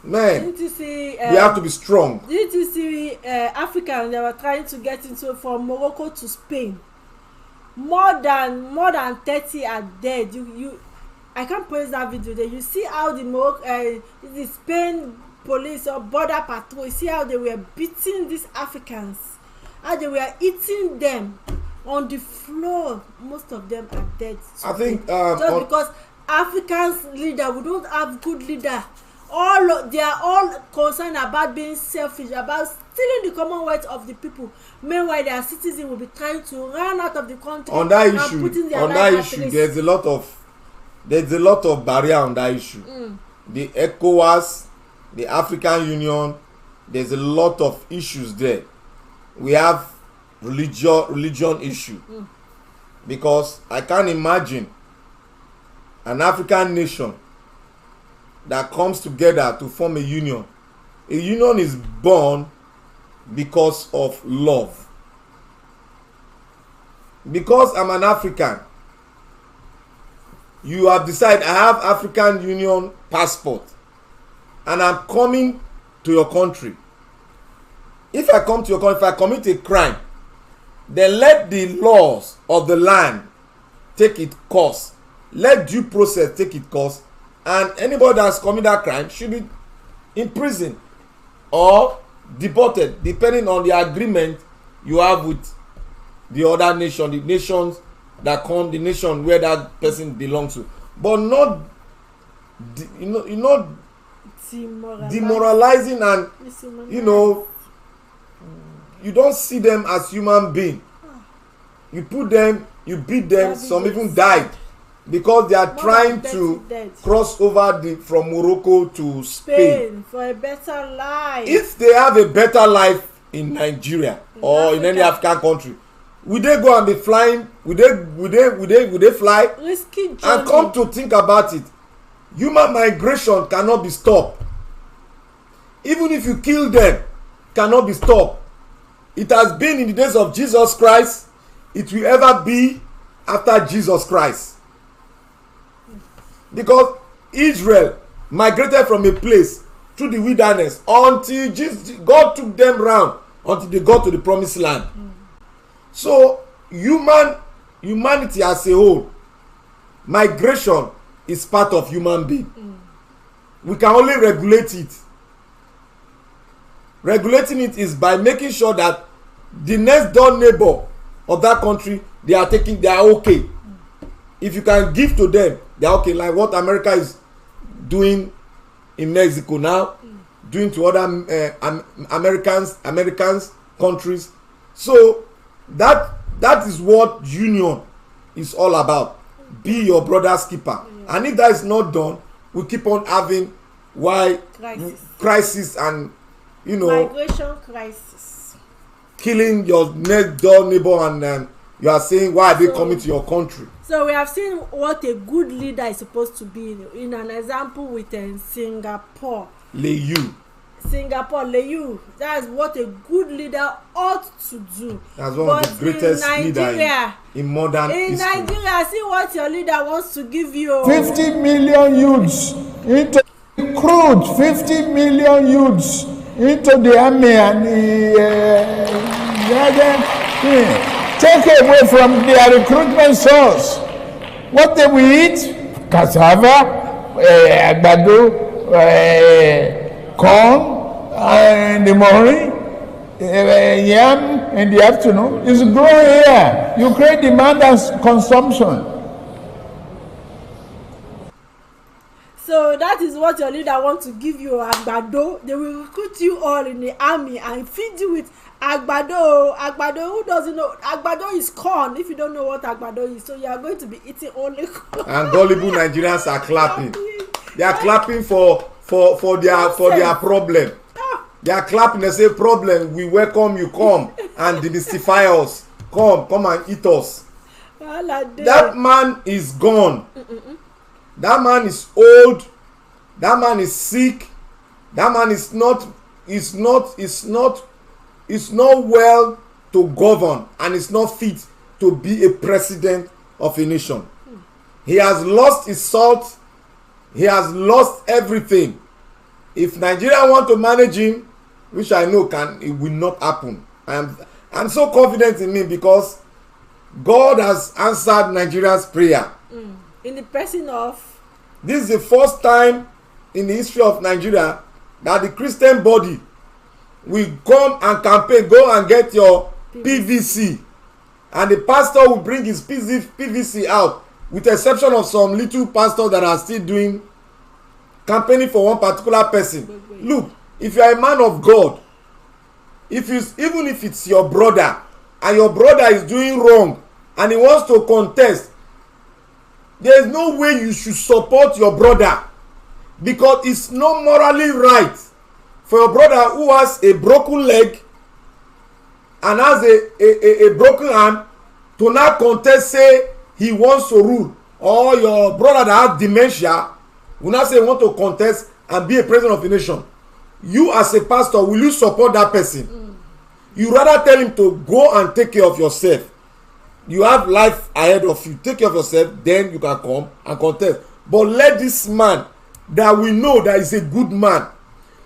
Man, we have to be strong. Did you see Africans? They were trying to get into from Morocco to Spain. More than 30 are dead. I can't post that video there. You see how the Spain police or border patrol, you see how they were beating these Africans, how they were eating them on the floor. Most of them are dead. I think just because Africans leader, we don't have good leader. They are all concerned about being selfish, about stealing the commonwealth of the people. Meanwhile, their citizens will be trying to run out of the country. On that issue, there's a lot of barrier on that issue. The ECOWAS, the African Union, there's a lot of issues there. We have religion issue, because I can't imagine an African nation that comes together to form a union. A union is born because of love. Because I'm an African, you have decided I have African Union passport and I'm coming to your country. If I come to your country, if I commit a crime, then let the laws of the land take its course. Let due process take its course, and anybody that has committed that crime should be in prison or deported, depending on the agreement you have with the other nation, the nations that come, the nation where that person belongs to, but not demoralizing and you don't see them as human beings. You put them, you beat them, some even died because they are trying to cross over from Morocco to Spain for a better life. If they have a better life in Nigeria or in any African country, would they go and be flying? Would they fly? Risky journey. And come to think about it, human migration cannot be stopped. Even if you kill them, cannot be stopped. It has been in the days of Jesus Christ. It will ever be after Jesus Christ. Because Israel migrated from a place through the wilderness until God took them round until they got to the promised land. So humanity as a whole, migration is part of human being. We can only regulate it. Regulating it is by making sure that the next door neighbor of that country, they are okay. If you can give to them, they are okay. Like what America is doing in Mexico now, doing to other Americans countries. So that is what union is all about. Be your brother's keeper. And if that is not done, we keep on having crisis and migration crisis, killing your next door neighbor, and you are saying, why are they coming to your country? So we have seen what a good leader is supposed to be. In an example with Singapore, Liu. Singapore, you. That's what a good leader ought to do. That's one of the greatest leaders in modern history. In Nigeria, see what your leader wants to give you. 50 million youths into recruit 50 million youths into the army and take away from their recruitment source. What they will eat? Cassava, àgbàdo, corn in the morning, yam in the afternoon. It's growing here. You create demand and consumption. So that is what your leader wants to give you, àgbàdo. They will recruit you all in the army and feed you with àgbàdo. Àgbàdo, who doesn't know? Àgbàdo is corn. If you don't know what àgbàdo is, so you are going to be eating only corn. And gullible Nigerians are clapping. They are clapping for their problem. They are clapping. They say, problem, we welcome you. Come and demystify us. Come and eat us. That man is gone. That man is old. That man is sick. That man is not well to govern, and is not fit to be a president of a nation. He has lost his salt. He has lost everything. If Nigeria want to manage him, which I know it will not happen. I'm so confident in me because God has answered Nigeria's prayer. In the person of. This is the first time in the history of Nigeria that the Christian body will come and campaign, go and get your PVC, and the pastor will bring his PVC out, with the exception of some little pastors that are still doing campaigning for one particular person. Look, if you are a man of God, even if it's your brother and your brother is doing wrong and he wants to contest, there is no way you should support your brother, because it's not morally right for your brother who has a broken leg and has a broken arm to now contest, say he wants to rule, or your brother that has dementia will not say he want to contest and be a president of a nation. You as a pastor, will you support that person? You rather tell him to go and take care of yourself. You have life ahead of you. Take care of yourself, then you can come and contest. But let this man that we know that is a good man,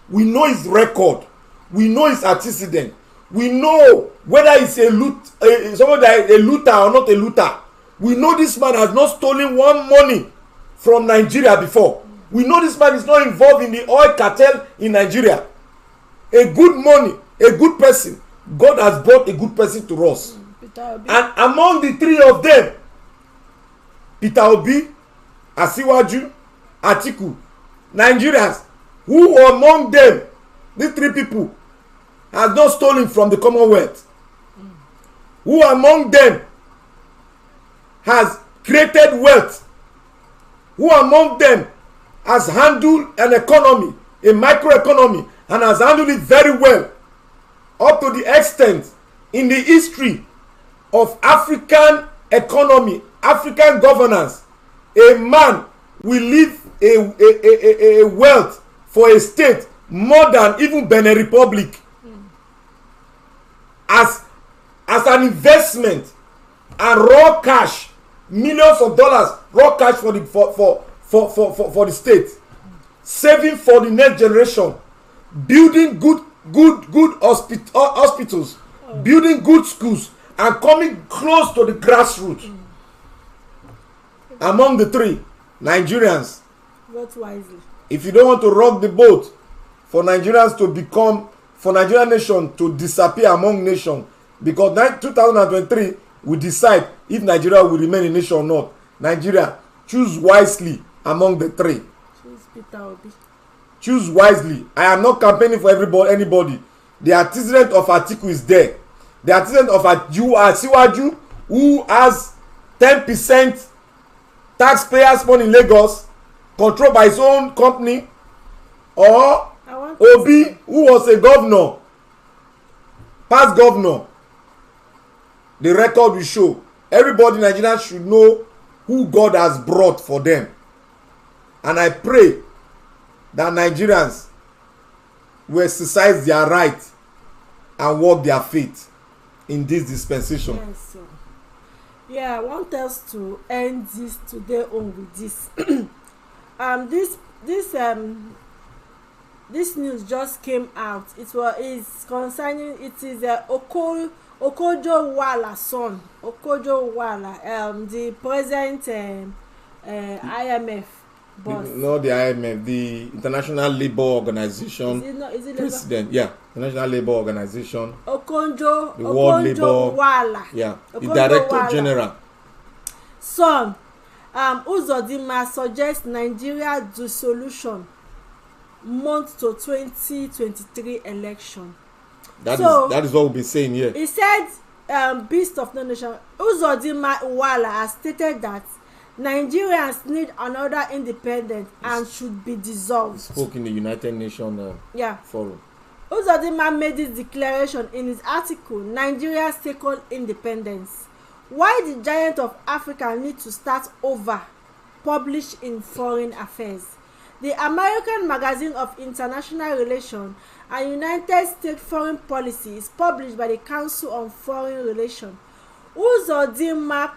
we know his record, we know his antecedent, we know whether he's someone that is a looter or not a looter. We know this man has not stolen one money from Nigeria before. We know this man is not involved in the oil cartel in Nigeria. A good money, a good person. God has brought a good person to us. And among the three of them, Peter Obi, Asiwaju, Atiku, Nigerians, who among them, these three people, has not stolen from the Commonwealth? Who among them has created wealth? Who among them has handled an economy, a microeconomy, and has handled it very well, up to the extent in the history of African economy, African governance, a man will leave a wealth for a state more than even Benin Republic as an investment, and raw cash, millions of dollars raw cash for the state, saving for the next generation, building good hospitals, building good schools, and coming close to the grassroots. Among the three, Nigerians, vote wisely. If you don't want to rock the boat for Nigerians to become, for Nigerian nation to disappear among nations, because 2023 will decide if Nigeria will remain a nation or not. Nigeria, choose wisely among the three. Choose Peter Obi. Choose wisely. I am not campaigning for anybody. The antecedent of Atiku is there. The antecedent of Asiwaju, who has 10% taxpayers' money in Lagos, controlled by his own company, or Obi, who was a governor, past governor. The record will show. Everybody in Nigeria should know who God has brought for them. And I pray that Nigerians will exercise their right and walk their faith in this dispensation. Yes, sir. Yeah, I want us to end this today on with this. This news just came out. It's concerning, it is Okonjo-Iweala's son. Okonjo-Iweala, the present IMF boss. Not the IMF, the International Labour Organization Is it president. Yeah, International Labour Organization. Okonjo-Iweala. Yeah, the Director General. Son, Uzodinma suggests Nigeria dissolution month to 2023 election. That is what we've been saying here. He said, Beast of No Nation, Uzodinma has stated that Nigerians need another independence and should be dissolved. Spoke in the United Nations forum. Uzodinma made this declaration in his article, Nigeria's Second Independence. Why the giant of Africa need to start over, published in Foreign Affairs. The American Magazine of International Relations and United States Foreign Policy is published by the Council on Foreign Relations. Uzodinma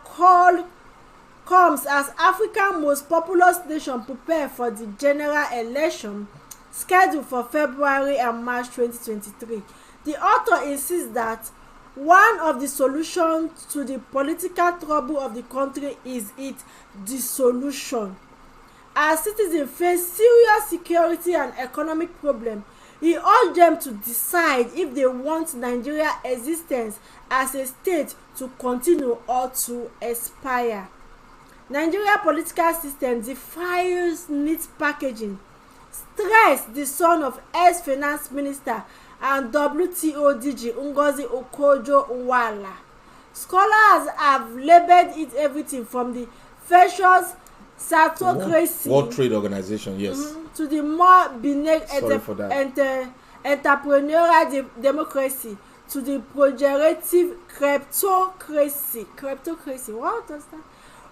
comes as Africa's most populous nation prepare for the general election scheduled for February and March 2023. The author insists that one of the solutions to the political trouble of the country is its dissolution. As citizens face serious security and economic problems, he urged them to decide if they want Nigeria's existence as a state to continue or to expire. Nigeria political system defies neat packaging, stressed the son of ex-finance minister and WTO DG Ngozi Okonjo-Iweala. Scholars have labeled it everything from the vicious Satocracy, World Trade Organization, yes, to the more benign entrepreneurial democracy, to the progenitive kleptocracy. What does that?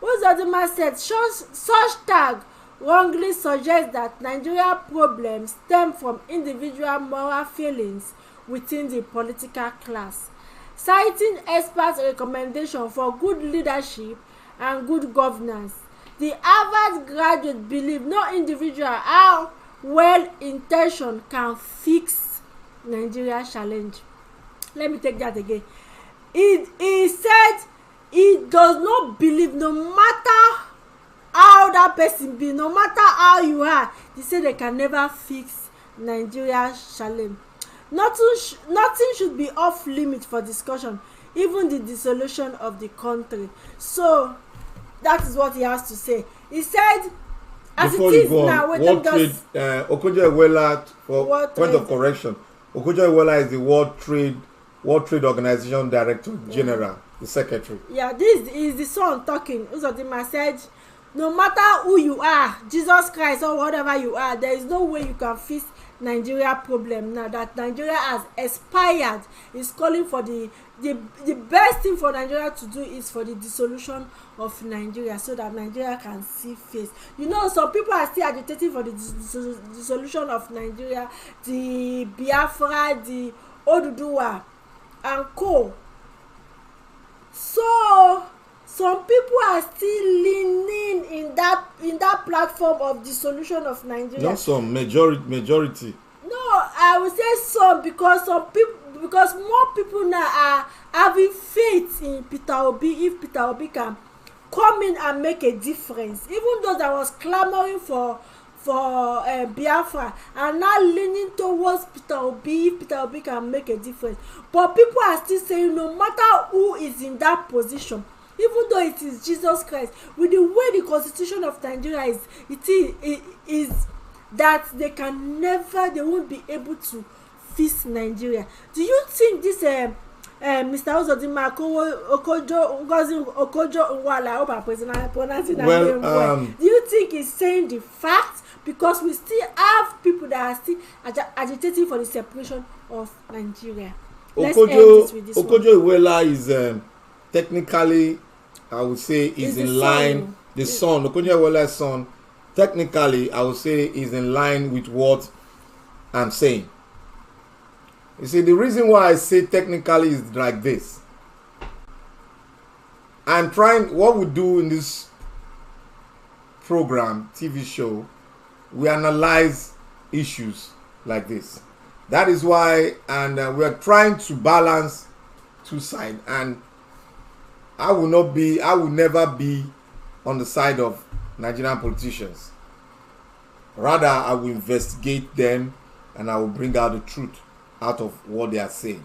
Uzodinma said such tag wrongly suggests that Nigeria problems stem from individual moral failings within the political class, citing experts' recommendation for good leadership and good governance. The Harvard graduate believe no individual how well-intentioned can fix Nigeria's challenge. Let me take that again. He said he does not believe, no matter how that person be, no matter how you are, he said they can never fix Nigeria's challenge. Nothing should be off limit for discussion, even the dissolution of the country. So that is what he has to say. He said, as before it is you go now, on, World Trade, Okonjo-Iweala, for point of correction, Okonjo-Iweala is the World Trade Organization Director General, the Secretary. Yeah, this is the son talking. Uzodinma said, no matter who you are, Jesus Christ or whatever you are, there is no way you can fix Nigeria problem now that Nigeria has expired. Is calling for the best thing for Nigeria to do is for the dissolution of Nigeria so that Nigeria can see face. You know, some people are still agitating for the dissolution of Nigeria, the Biafra, the Oduduwa and co. So some people are still leaning in that platform of dissolution of Nigeria. Not some, majority. No, I would say some, because more people now are having faith in Peter Obi. If Peter Obi can come in and make a difference, even though that was clamoring for Biafra, and now leaning towards Peter Obi, if Peter Obi can make a difference. But people are still saying no matter who is in that position, even though it is Jesus Christ, with the way the constitution of Nigeria is that they won't be able to fix Nigeria. Do you think this Mr. Uzodinma Okonjo-Iweala, I hope I'm pronouncing that name well, do you think he's saying the facts? Because we still have people that are still agitating for the separation of Nigeria. Okonjo-Iweala is technically, I would say, is in line. The son, Okonjo-Iweala's son, technically, I would say, is in line with what I'm saying. You see, the reason why I say technically is like this. I'm trying, what we do in this program, TV show, we analyze issues like this. That is why, and we are trying to balance two sides. And I will never be on the side of Nigerian politicians. Rather, I will investigate them and I will bring out the truth out of what they are saying.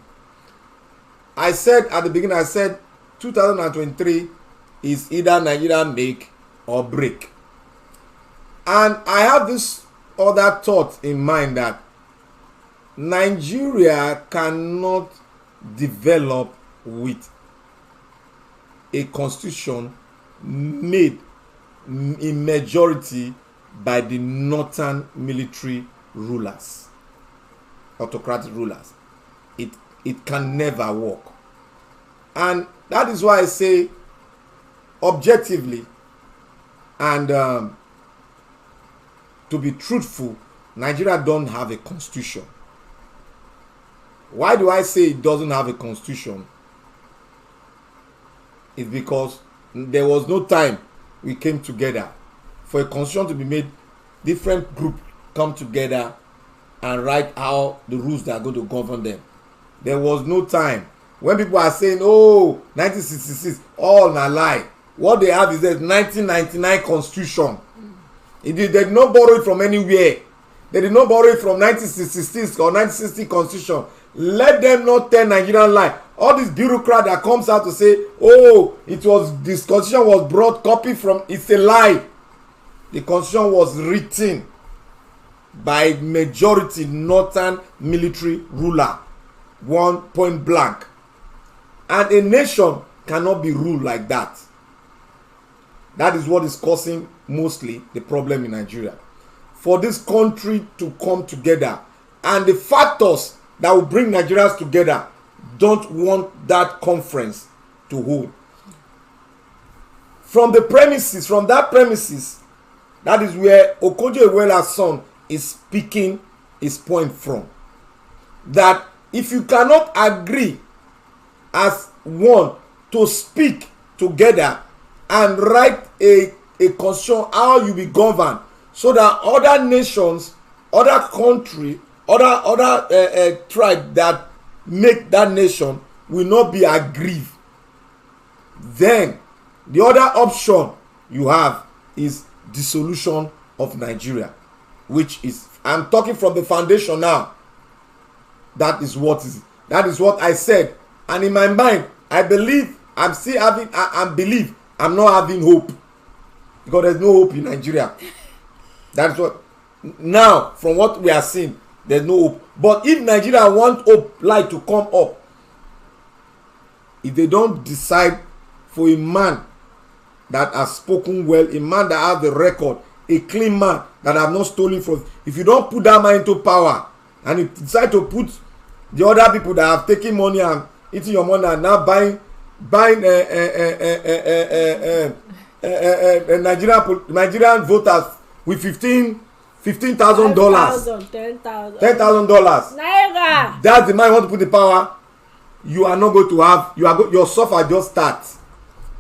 I said at the beginning, 2023 is either Nigeria make or break. And I have this other thought in mind that Nigeria cannot develop with a constitution made in majority by the northern military rulers, autocratic rulers. It can never work. And that is why I say objectively and to be truthful, Nigeria don't have a constitution. Why do I say it doesn't have a constitution? It's because there was no time we came together for a constitution to be made. Different groups come together and write how the rules that are going to govern them. There was no time. When people are saying, oh, 1966, all na lie. What they have is the 1999 constitution. They did not borrow it from anywhere. They did not borrow it from 1966 or 1960 constitution. Let them not tell Nigerian lie. All this bureaucrat that comes out to say, oh, this constitution was brought copy from, it's a lie. The constitution was written by majority northern military ruler, one point blank. And a nation cannot be ruled like that. That is what is causing mostly the problem in Nigeria. For this country to come together, and the factors that will bring Nigerians together don't want that conference to hold. From that premises, that is where Okonjo-Iweala's son is speaking his point from. That if you cannot agree as one to speak together and write a constitution how you be governed, so that other nations, other country, other tribe that make that nation will not be aggrieved, then the other option you have is dissolution of Nigeria, which is, I'm talking from the foundation now. That is what I said. And in my mind, I believe I'm still having, I believe I'm not having hope, because there's no hope in Nigeria. That's what, now from what we are seeing, there's no hope. But if Nigeria want hope light to come up, if they don't decide for a man that has spoken well, a man that has the record, a clean man that have not stolen from, if you don't put that man into power and you decide to put the other people that have taken money and eating your money and now buying Nigerian voters with $15,000, $10,000. Naira. That's the man you want to put in power. You are not going to have. Your suffer just starts.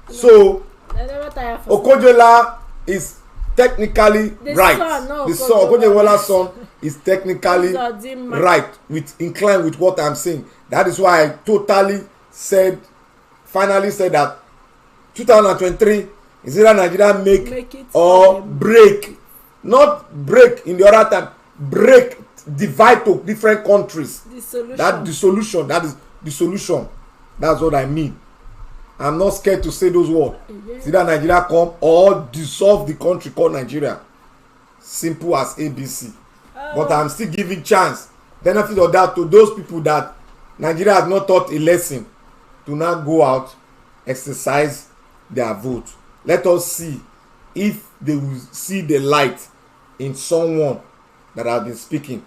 So Okonjo-Iweala is technically right. The son, Okonjo-Iweala's son, is technically right, inclined with what I'm saying. That is why I finally said that 2023 is either Nigeria make it or break. Not break in the other time, break, divide to different countries. That is the solution. That's what I mean. I'm not scared to say those words. It's either Nigeria come or dissolve the country called Nigeria. Simple as ABC. But I'm still giving chance, benefit of that to those people that Nigeria has not taught a lesson to now go out, exercise their vote. Let us see if they will see the light in someone that has been speaking,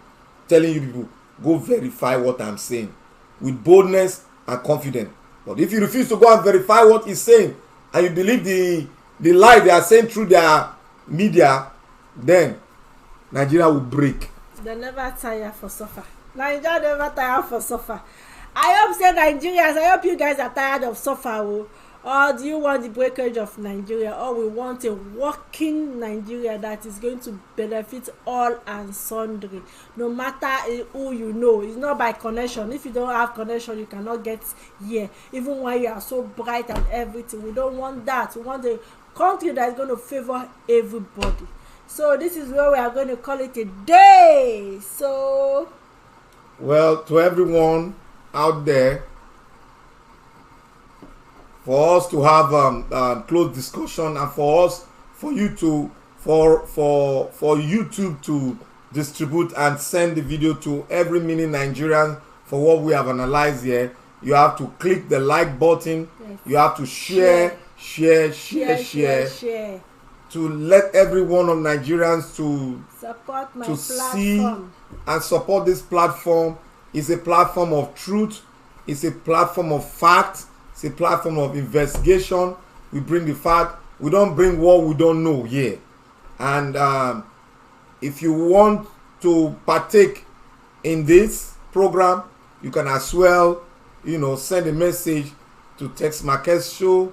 telling you people, go verify what I'm saying with boldness and confidence. But if you refuse to go and verify what he's saying, and you believe the lie they are saying through their media, then Nigeria will break. They never tire for suffer. Nigeria never tired for suffer. I hope say Nigerians, I hope you guys are tired of suffer. Or do you want the breakage of Nigeria? Or we want a working Nigeria that is going to benefit all and sundry, no matter who you know. It's not by connection. If you don't have connection, you cannot get here, even when you are so bright and everything. We don't want that. We want a country that is going to favor everybody. So this is where we are going to call it a day. So, well, to everyone out there, for us to have close discussion, and for YouTube to distribute and send the video to every mini Nigerian for what we have analyzed here, you have to click the like button. Yes. You have to share to let every one of Nigerians to support my to platform. See and support this platform. It's a platform of truth. It's a platform of fact. It's a platform of investigation. We bring the fact. We don't bring what we don't know here. And if you want to partake in this program, you can as well, send a message to TESMAKENZ show,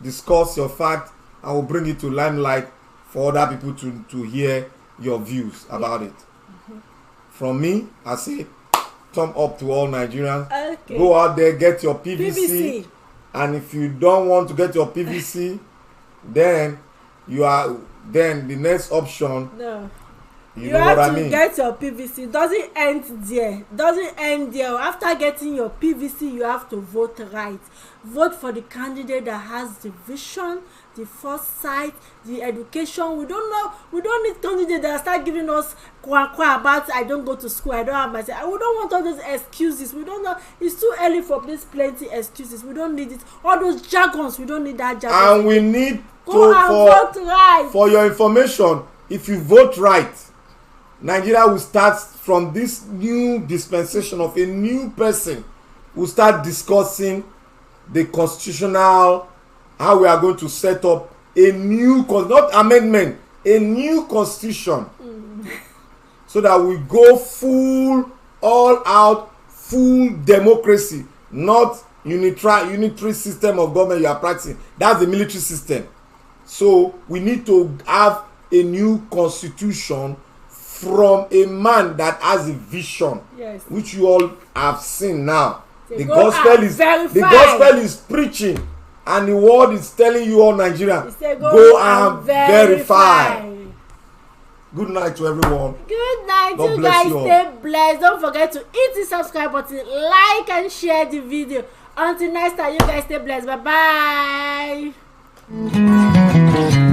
discuss your fact, and we'll bring it to limelight for other people to hear your views about it. From me, I say, thumb up to all Nigerians. Okay. Go out there, get your PVC. And if you don't want to get your PVC, then the next option. No. You know what I mean? Get your PVC. Doesn't end there. After getting your PVC, you have to vote right. Vote for the candidate that has the vision, the foresight, the education. We don't need candidates that start giving us kwa about I don't go to school, I don't have my. We don't want all those excuses. We don't know. It's too early for this plenty excuses. We don't need it. All those jargons. We don't need that jargon. And we need vote right. For your information, if you vote right, Nigeria will start from this new dispensation of a new person. We'll start discussing the constitutional, how we are going to set up a new, not amendment, a new constitution. So that we go full, all out, full democracy, not unitary system of government you are practicing. That's the military system. So we need to have a new constitution from a man that has a vision, yes, which you all have seen now. The gospel is preaching, and the word is telling you all Nigerians, go and verify. Good night to everyone. Good night. God you guys you stay blessed. Don't forget to hit the subscribe button, like and share the video. Until next time, you guys stay blessed. Bye bye.